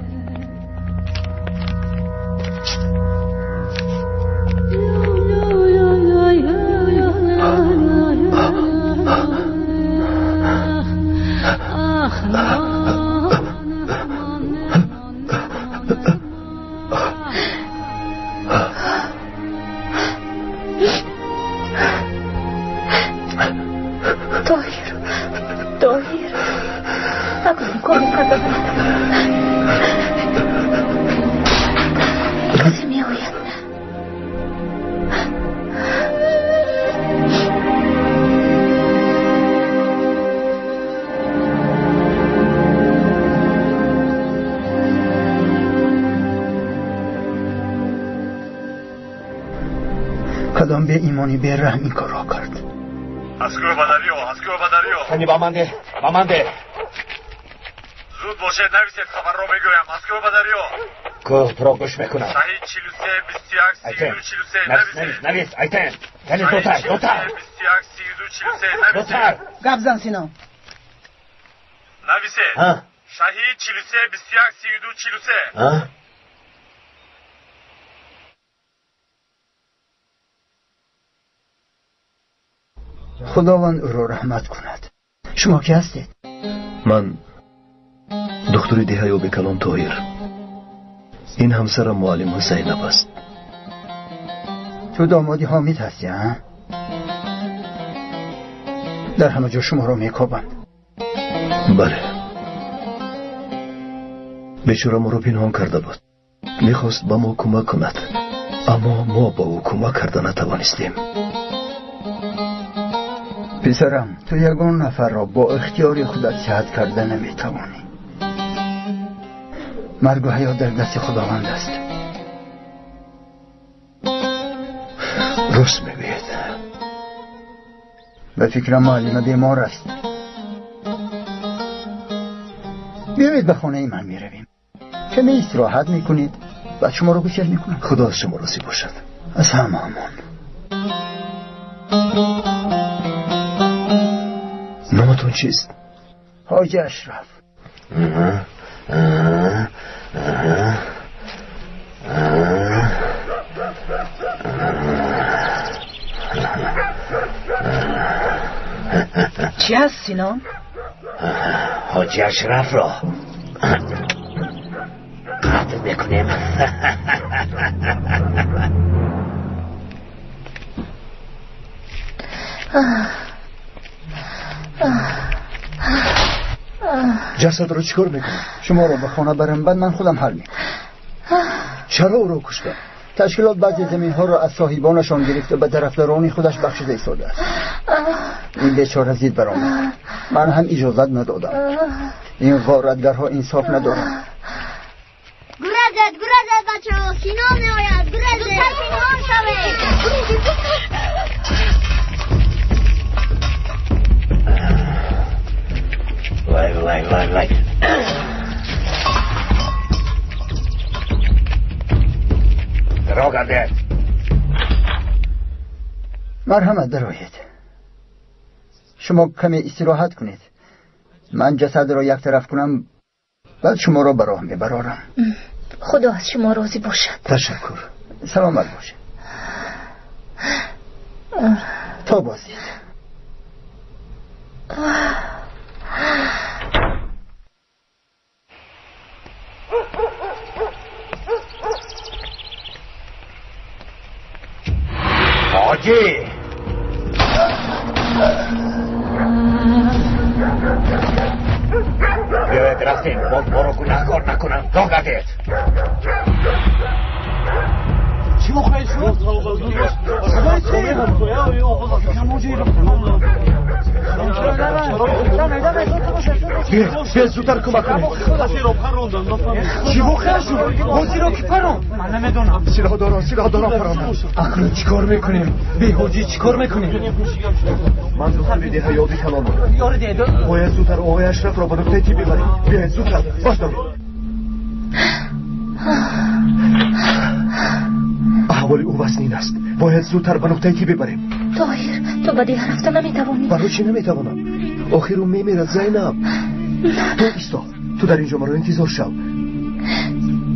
کدام به ایمانی به رحم این کار را کرد؟ اسکو بدریو خیلی با من ده زود باشد نویسید خبر را بگویم. اسکو بدریو گفت را گوش میکنم. شهید 43 22 43 نویس ایتن خیلی زودتر 43 22 43 زودتر گپ زن سینا. نویسید شهید 43 22 43. خداوند او را رحمت کند. شما کی هستید؟ من دکتر دهیاب کلان طاهر. این همسرم معلم زینب است. تو دامادی حامد هستی ها؟ در همه جا شما را میکوبند. بله. بیچاره ما را پنهان کرده بود. میخواست با ما کمک کند اما ما با او کمک کرده نتوانستیم. پسرم تو یگان نفر را با اختیار خودت صحت کرده نمیتوانی. مرگ و حیات در دست خداوند است. راست میگوید. به فکر معلم بیمار است. بیایید به خانه من میرویم. کمی استراحت میکنید بعد شما رو بسیار میکنم. خدا از شما راضی باشد. از همه امان. نامتون چیست؟ حاجی اشرف. چی هست سینا؟ حاجی اشرف را قتل بکنیم. جسد رو چیکار میکنم؟ شما رو به خانه برم، بعد من خودم حل میکنم. چرا او رو کشتم؟ تشکیلات بعضی زمین ها را از صاحبانشان گرفته به طرفداران خودش بخشیده ایستاده است. این بیچاره زید برآمد، من هم اجازت ندادم. این غارتگرها انصاف ندارند. گرزد بچه‌ها، سینا میآید. گرزد زودتر پنهان شوید. وای را گردید. مرحمت درآیید. شما کمی استراحت کنید. من جسد را یک طرف کنم، بعد شما را به راه میبرارم. خدا از شما راضی باشد. تشکر. سلامت باشید. تا بازید. حاجی بیاید رفتیم، ما رو گناهکار نکنم. راه گردید. چی بخواهید شد؟ بیا زودتر کمک کنید. چی بخواهید شد؟ بازی رو کی پرون؟ من نمیدونم. سلاح دارم پرانم. اکنون چیکار میکنیم؟ بیهودی چیکار میکنیم؟ من زودتر بیده حیاتی کلامم. باید زودتر آقای اشرف را به نقطه تی ببریم. بیاید زودتر. باش داریم. احوال او وسنین است. باید زودتر به نقطه تی ببریم. طاهر، تو به دیگر رفتن نمیتوانی؟ برای چی نمیتوانم؟ آخر او میمیرد. زینب تو ایستا، تو در اینجا مرا انتظار شو.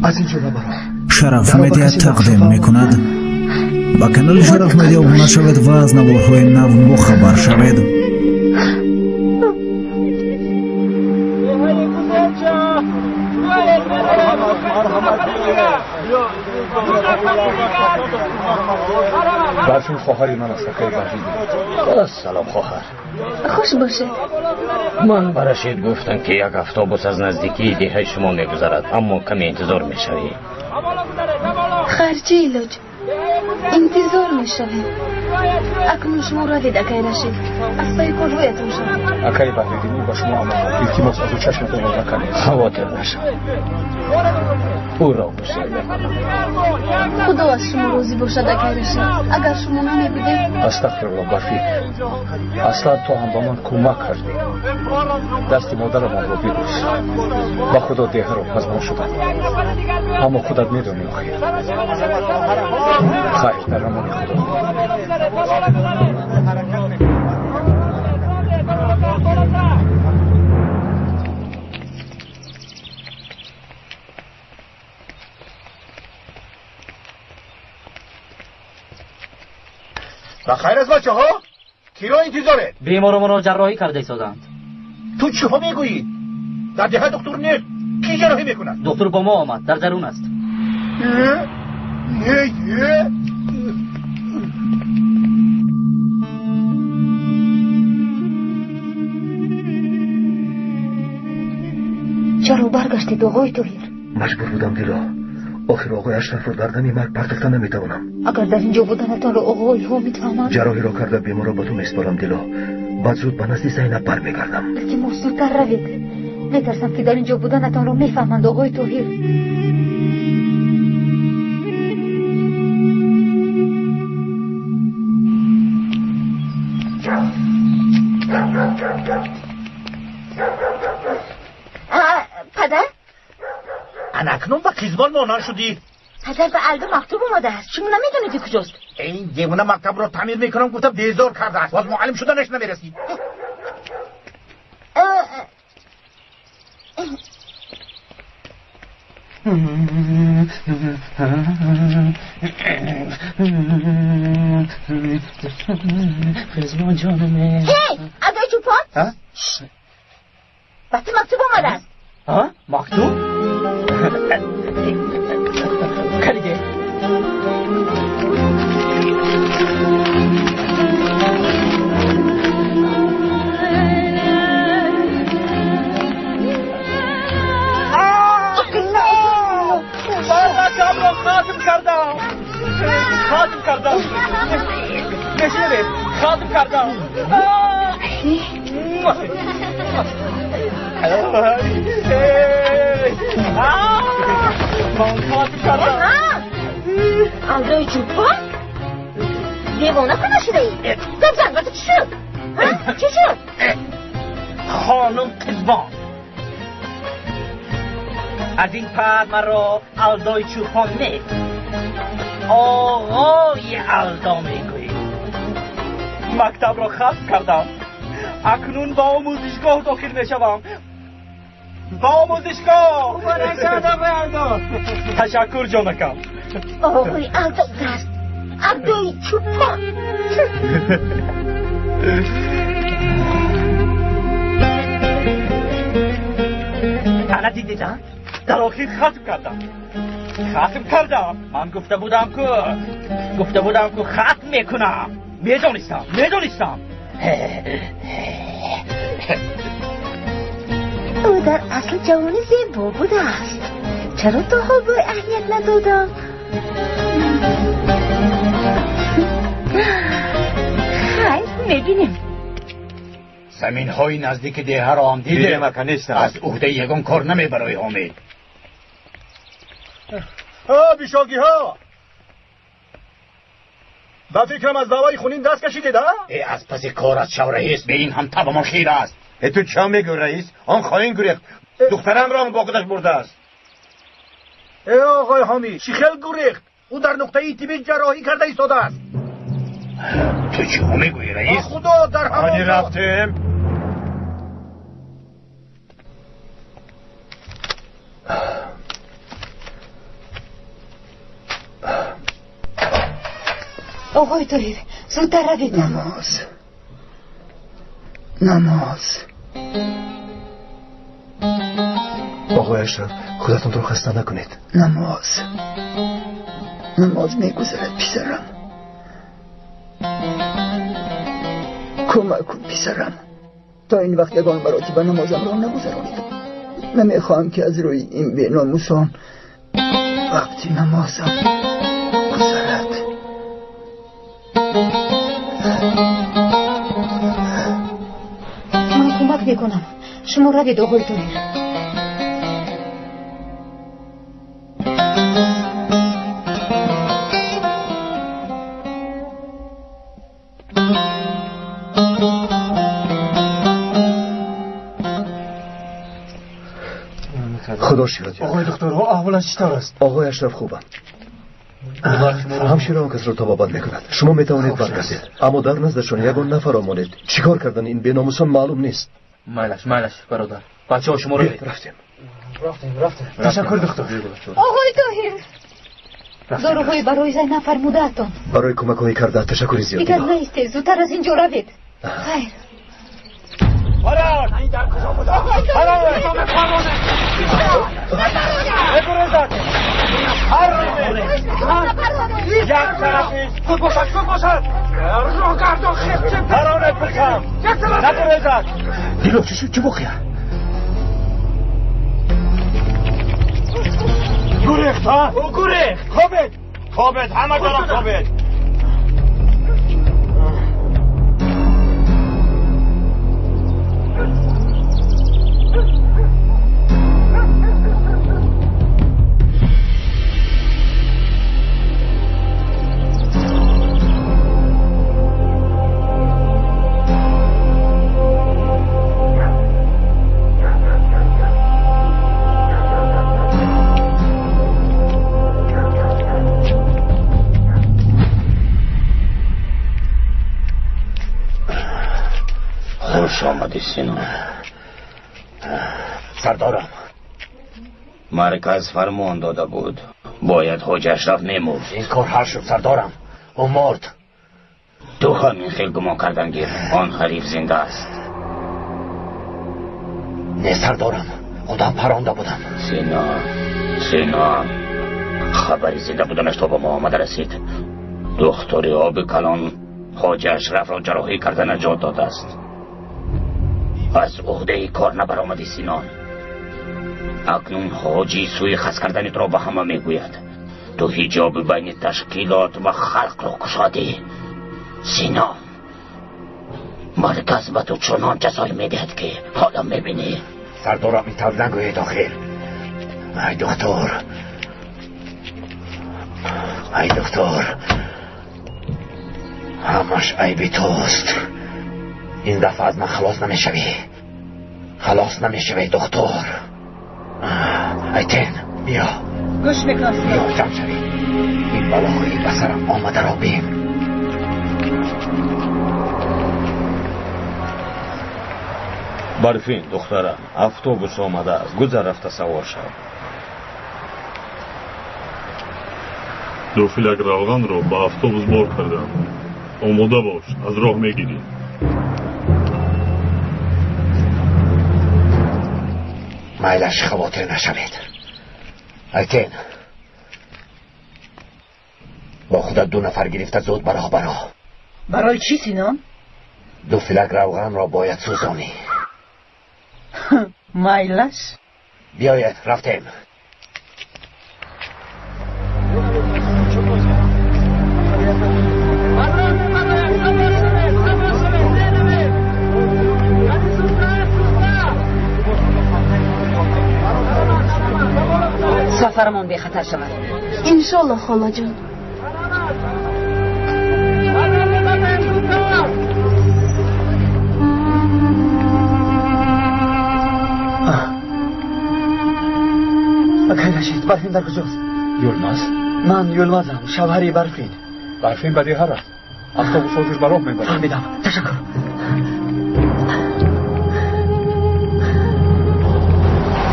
از اینجا نبرم. شرف مدیا تقدیم میکند. با کانال شرف مدیا ابونه شوید و از نوارهای نو با خبر شوید. برفین خواهری من است که بردید. سلام خواهر. خوش باشه. من به رشید گفتم که یک اتوبوس از نزدیکی دهه شما میگذرد، اما کمی انتظار میشوی. خرجی ایلاج انتظار میشوی. اکنون شما را دید اکای رشید از پای کل رویتون شد. اکای بردیدی با شما اما التماس از او چشمتون رو نکنید. خواطر نشد. او را بسیار میکنم. خدا از شما راضی باشد اکای رشید. اگر شما نمیبودید. استغفرالله برفی. اصلا تو هم با من کمک کردی. دست مادر من رو ببوس. با خدا دیگه رو پزمان شدم. اما خودت میدونی خیر. خیر در امان خدا. بخیر از بچه ها؟ کی را انتظاره؟ بیمارمان را جراحی کرده ایستادند. تو چی ها میگویی؟ در ده دکتر نیست. کی جراحی میکند؟ دکتر با ما آمد، در درون است. چرا برگشتید آقای طاهر؟ مجبور بودم دیلا. آخر آقای اشرف رو در دم مرگ پرداختن نمیتوانم. اگر در اینجا بودنتان رو آقای ها میتوانم. جراحی را کرده بیمار را به تو میسپارم دیلا. بعد زود به نزد زینب برمیگردم. التماس زودتر روید. میترسم که در اینجا بودنتان رو میفهمند آقای طاهر. پدر؟ انکنون با قیزبان مانان شدی؟ پدر به الدو مکتوب اومده است. شما نمیدونید کجاست؟ این دیوونه مکتب رو تعمیر میکنم گفتم بیزار کرده است. باز معلم شدنش نمیرسید. قیزبان جانمه. هی! ادای چوپان؟ وقتی مکتوب اومده است. مکتوب؟ کلیگه آلدوی چوپان دیوانه کنه شده ای در زنگات چی شد؟ چی شد؟ خانم قزبان از این پس مرا آلدوی چوپان نه آقای آلدا میگویی. مکتب را ختم کردم، اکنون با آموزشگاه داخل میشوم. با آموزشگاه تشکر جانکم. آقای آلدا دست آلدوی چوپان. تنه دیدم در آخر ختم کردم. من گفته بودم که ختم میکنم. میدونستم او در اصل جوان زیبا بوده است. چرا تا حال به اهمیت ندادم؟ خیلی میبینیم زمین های نزدیک دیه را هم دیده از عهده یگان کار نمی برای حامد. بیشاگی ها با فکرم از دعوای خونین دست کشیده ده؟ ای از پس کار از شو رئیس به این هم تبا خیر است. ای تو چه میگو رئیس؟ آن خواهین گریخت دخترم را هم با خودش برده است. ای آقای حامی شیخل گریخت، او در نقطه ای تیبی جراحی کرده ایستاده است. تو چه میگویی رئیس؟ خدا در همان رفتیم آقای طاهر زودتر روید. نماز آقای اشرف خودتون رو خسته نکنید. نماز میگذرد پسرم. کمک کن پسرم، تا این وقت یگان مراتب نمازم را نگذرانیدم. نمیخواهم که از روی این بی ناموسان وقتی نمازم گذرد. من کمک میکنم، شما روید آقای طاهر. خدا شکر. آقای دکترها احوالش چطور است؟ آقای اشرف خوبم. همشیره آن کس را تبابت میکند. شما میتوانید برگردید، اما در نزدشان یگان نفر آمانید. چیکار کردن این بیناموسان معلوم نیست. مالش برادر، بچه ها شما رو رفتیم. تشکر دکتر. آقای طاهر داروهای برای زینب فرموده اتان. برای کمک هایی کرده تشکر زیاد. دیگر نیسته، زودتر از اینجا روید. خیر. این در کجا بوده؟ ادامه فرمانه بگو یک طرفیش خود باشد رو گردان خیلی پرانه بکم نگو دیلو چی شد؟ چه بخیه؟ گریخت ها؟ او گریخت خوابت همه جارم خوابت. خوش آمدی سینان. سردارم مرکز فرمان داده بود باید حاج اشرف میمرد. این کار حل شد سردارم، او مرد. تو همین خیل گمان کردن گیر آن حریف زنده است. نه سردارم، خودم پرانده بودم. سینا خبری زنده بودنش تا به ما آمده رسید. دختری آب کلان حاج اشرف را جراحی کرده نجات داده است. از عهده کار نبرآمدی سینان. اکنون حاجی سوی خس کردنت را به همه میگوید. تو حجاب بین تشکیلات و خلق را گشادی. سینان مرکز به تو چنان جزایی میدهد که حالا میبینی. سردارم این طرز نگوید آخر. ای دکتر، ای دکتر، همش عیبی توست. این دفعه از من خلاص نمیشوی، خلاص نمیشوی دکتر. ایتن بیا، گوش میکنم. بیا جمع شوی. این بلاهایی به سرم آمده را بین. برفین دخترم، افطوبوس آمده است. گذر رفته سوار شو. دو فیلک روغن رو با افطوبوس بار کردم. آماده باش، از راه میگیریم. میلش خواطر نشوید. ایتن، با خودت 2 نفر گرفته زود برا. برای چی سینان؟ 2 فیلک روغن را باید سوزانی. میلش بیاید، رفتیم. سفرمون بی خطر شود. انشالله خاله جان. خیلی رشید، برفین در کجاست؟ یولماز؟ من یولمازم، شوهری برفین. برفین بدی هره. افطوبوس رو جور براه میبرم. فهمیدم، تشکر.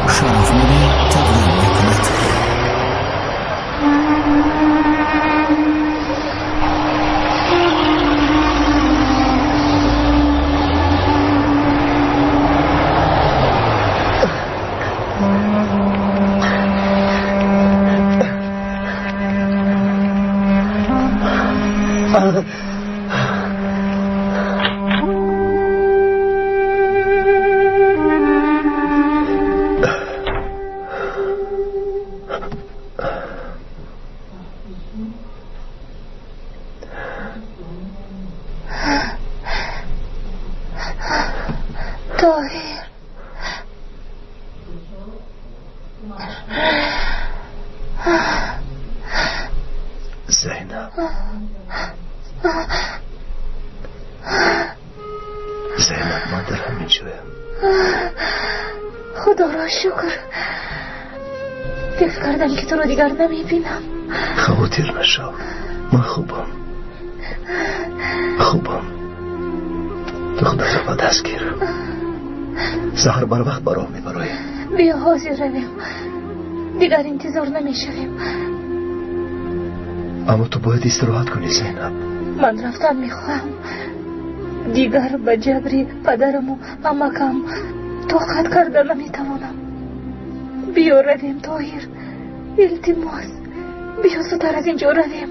شرف میده تقدیم میکند. زینب من در همین جایم. خدا را شکر. فکر کردم که تو رو دیگر نمیبینم. خواطر نشو، من خوبم. دختر را دست گیر. سحر بر وقت برام میبرای. بیا حاضر رویم، دیگر انتظار نمیشویم. اما تو باید استراحت کنی زینب. من رفتن میخواهم. دیگر به جبری پدرم و امکم طاقت کردن نمیتوانم. بیا رویم طاهر، التماس بیا زودتر از اینجا رویم.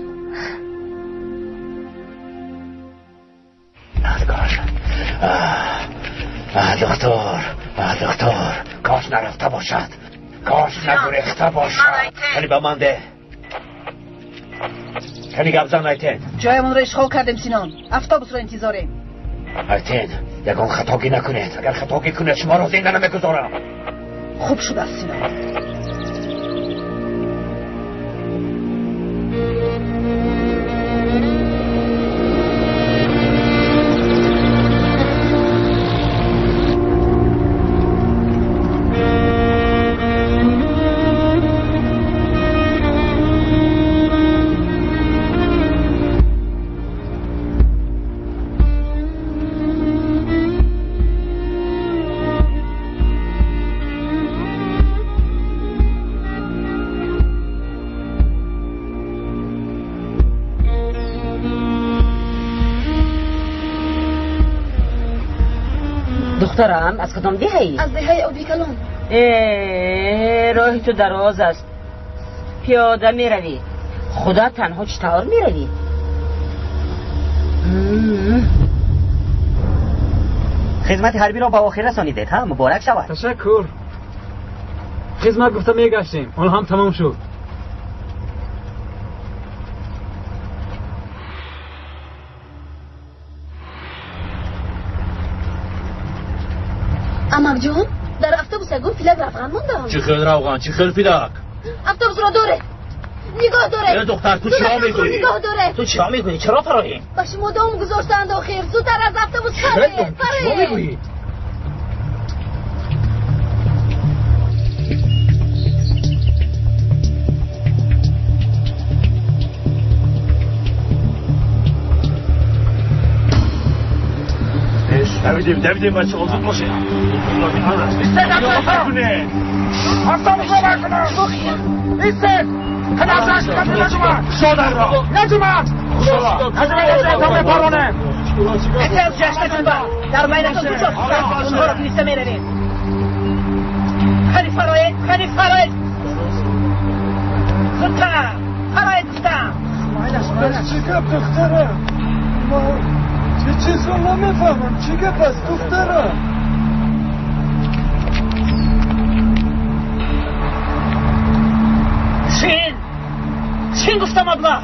دکتر کاش نرفته باشد، کاش نگریخته باشد. کنی به من ده، کنی گبزن. ایتن جایمون رو اشغال کردیم سینان، افطوبوس رو انتظاریم. ایتن یکان خطاگی نکنید، اگر خطاگی کنید شما رو زنده نمیگذارم. خوب شده است سینان. دخترم از کدام دهی؟ از دهه آبی کلان. راه تو دراز است، پیاده می روی. خدا تنها چطور می روی؟ خدمت حربی را با آخر رسانیدید ها، مبارک شود. تشکر. خدمت گفته می گشتیم، آن هم تمام شد. مرجان در اتوبوس گفت فیلم افغان موندم. چی خیلی روغن چی خیلی فیداک؟ اتوبوس را دوره. نگاه داره. دختر تو چرا میگویی؟ نگاه داره. تو چرا میگویی؟ چرا فراری؟ باش مدام گذاشتند آخر زودتر از اتوبوس پره. چرا میگویی؟ دویدیم بچه ها زود باشه ایسته نفر کنه اتوبوس را برکنم ایسته خداحافظ کمی نجومن شادر را نجومن نجومن اتوبوس پرونه احتیاط جشنتون با در بینتون کجاست اونها را نیسته میرویم خیلی فرایید زودتر فرایید گفتم چی گفت دختره یه چیز رو نمیفهمم چی گفت از دختره چین گفتم ابله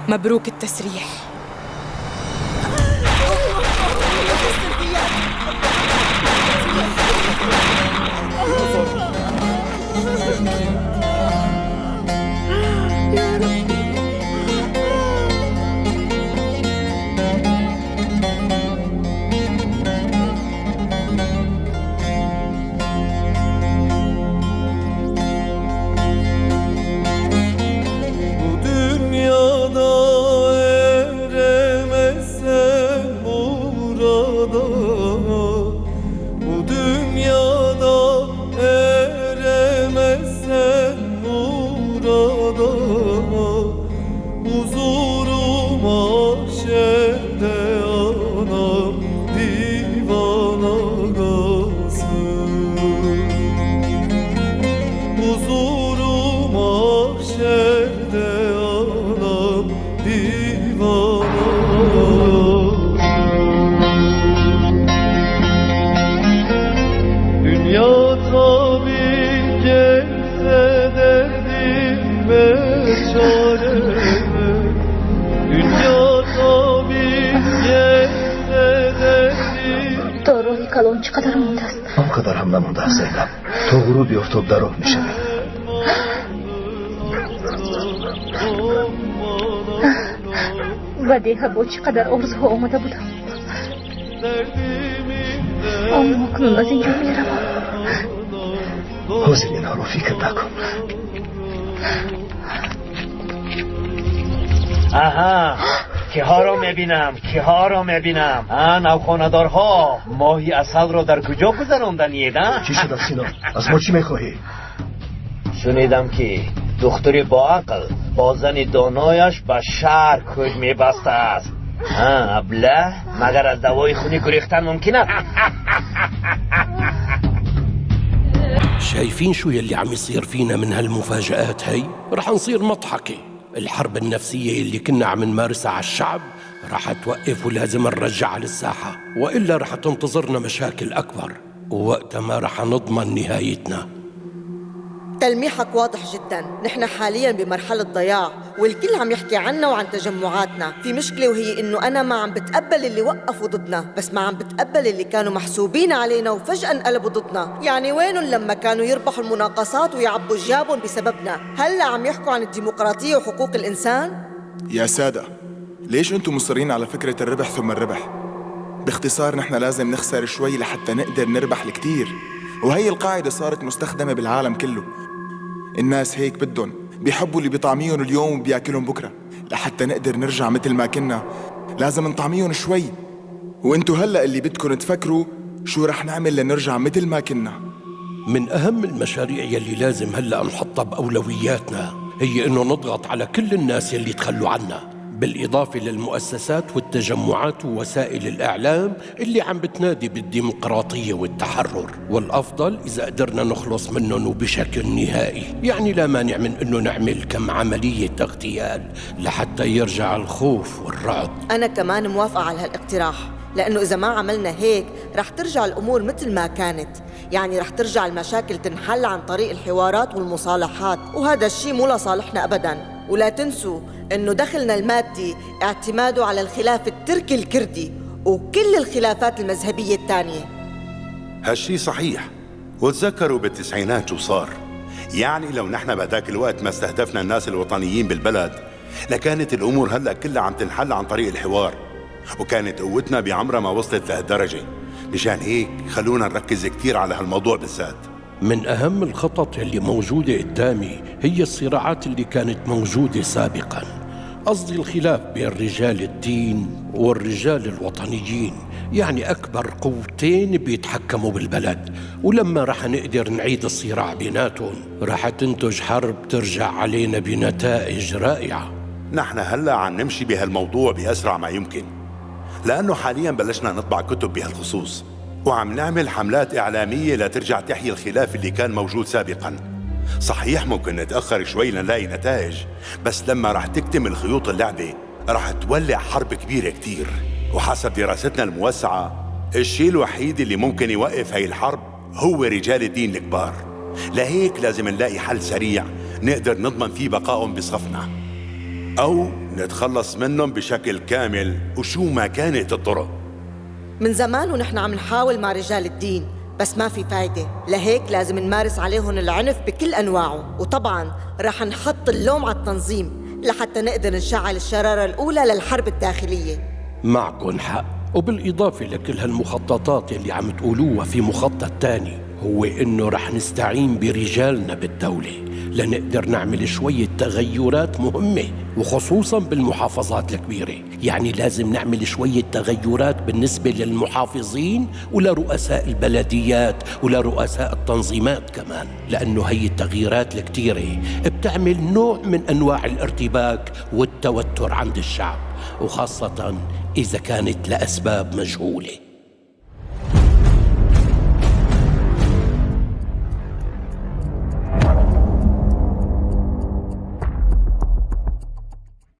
مبروك التسريح. چقدر مونده است؟ آنقدر هم نمونده است زینب. تا غروب بیفتاب در راه میشه. و دیگه با چقدر آرزوها آمده بودم اما اکنون از اینجا میروم. حاضر اینها رو فکر نکن. آها که ها رو میبینم نوخاندارها ماهی اصل رو در کجا گذراندن؟ چی شد سینا؟ از ما چی میخواهی؟ شنیدم که دختری با عقل با زن دانایش به شهر کج میبسته است. ابله مگر از دوای خونی گریختن ممکنه؟ شايفين شو يلي عم يصير فينا من هالمفاجآت هي؟ رح نصير مضحكة. الحرب النفسية اللي كنا عم نمارسها على الشعب رح توقف ولازم نرجعها للساحة، وإلا رح تنتظرنا مشاكل أكبر، ووقتها ما رح نضمن نهايتنا. تلميحك واضح جدا. نحن حاليا بمرحلة ضياع والكل عم يحكي عنا وعن تجمعاتنا. في مشكلة وهي انه انا ما عم بتقبل اللي وقفوا ضدنا، بس ما عم بتقبل اللي كانوا محسوبين علينا وفجأة انقلبوا ضدنا. يعني وينهم لما كانوا يربحوا المناقصات ويعبوا جيابهم بسببنا؟ هلا عم يحكوا عن الديمقراطية وحقوق الإنسان؟ يا سادة، ليش انتم مصرين على فكرة الربح ثم الربح؟ باختصار نحن لازم نخسر شوي لحتى نقدر نربح الكتير، وهي القاعدة صارت مستخدمة بالعالم كله. الناس هيك بدهم، بيحبوا اللي بيطعميهم اليوم وبياكلهم بكرة. لحتى نقدر نرجع مثل ما كنا لازم نطعميهم شوي، وانتو هلأ اللي بدكم تفكروا شو رح نعمل لنرجع مثل ما كنا. من أهم المشاريع يلي لازم هلأ نحطها بأولوياتنا هي إنه نضغط على كل الناس يلي تخلوا عنا، بالإضافة للمؤسسات والتجمعات ووسائل الإعلام اللي عم بتنادي بالديمقراطية والتحرر، والأفضل إذا قدرنا نخلص منهم وبشكل نهائي. يعني لا مانع من إنه نعمل كم عملية اغتيال لحتى يرجع الخوف والرعب. أنا كمان موافقة على هالاقتراح، لأنه إذا ما عملنا هيك رح ترجع الأمور مثل ما كانت، يعني رح ترجع المشاكل تنحل عن طريق الحوارات والمصالحات، وهذا الشيء مو لصالحنا أبداً. ولا تنسوا إنه دخلنا المادي اعتماده على الخلاف التركي الكردي وكل الخلافات المذهبية الثانية. هالشي صحيح، وتذكروا بالتسعينات شو صار. يعني لو نحن بهداك الوقت ما استهدفنا الناس الوطنيين بالبلد لكانت الأمور هلأ كلها عم تنحل عن طريق الحوار، وكانت قوتنا بعمرها ما وصلت لهالدرجة. مشان هيك خلونا نركز كتير على هالموضوع بالذات. من أهم الخطط اللي موجودة قدامي هي الصراعات اللي كانت موجودة سابقاً، قصدي الخلاف بين رجال الدين والرجال الوطنيين، يعني أكبر قوتين بيتحكموا بالبلد. ولما رح نقدر نعيد الصراع بيناتهم رح تنتج حرب ترجع علينا بنتائج رائعة. نحن هلأ عم نمشي بهالموضوع بأسرع ما يمكن، لأنه حالياً بلشنا نطبع كتب بهالخصوص، وعم نعمل حملات إعلامية لترجع تحيي الخلاف اللي كان موجود سابقاً. صحيح ممكن نتأخر شوي لنلاقي نتائج، بس لما رح تكتمل خيوط اللعبة رح تولع حرب كبيرة كتير. وحسب دراستنا الموسعة الشيء الوحيد اللي ممكن يوقف هاي الحرب هو رجال الدين الكبار. لهيك لازم نلاقي حل سريع نقدر نضمن فيه بقائهم بصفنا، أو نتخلص منهم بشكل كامل وشو ما كانت الطرق. من زمان ونحن عم نحاول مع رجال الدين بس ما في فايدة، لهيك لازم نمارس عليهم العنف بكل أنواعه، وطبعاً رح نحط اللوم على التنظيم لحتى نقدر نشعل الشرارة الأولى للحرب الداخلية. معكن حق. وبالإضافة لكل هالمخططات اللي عم تقولوها، في مخطط تاني هو إنه رح نستعين برجالنا بالدولة لنقدر نعمل شوية تغيرات مهمة، وخصوصاً بالمحافظات الكبيرة. يعني لازم نعمل شوية تغيرات بالنسبة للمحافظين ولرؤساء البلديات ولرؤساء التنظيمات كمان، لأنه هي التغييرات الكتيرة بتعمل نوع من أنواع الارتباك والتوتر عند الشعب، وخاصة إذا كانت لأسباب مجهولة.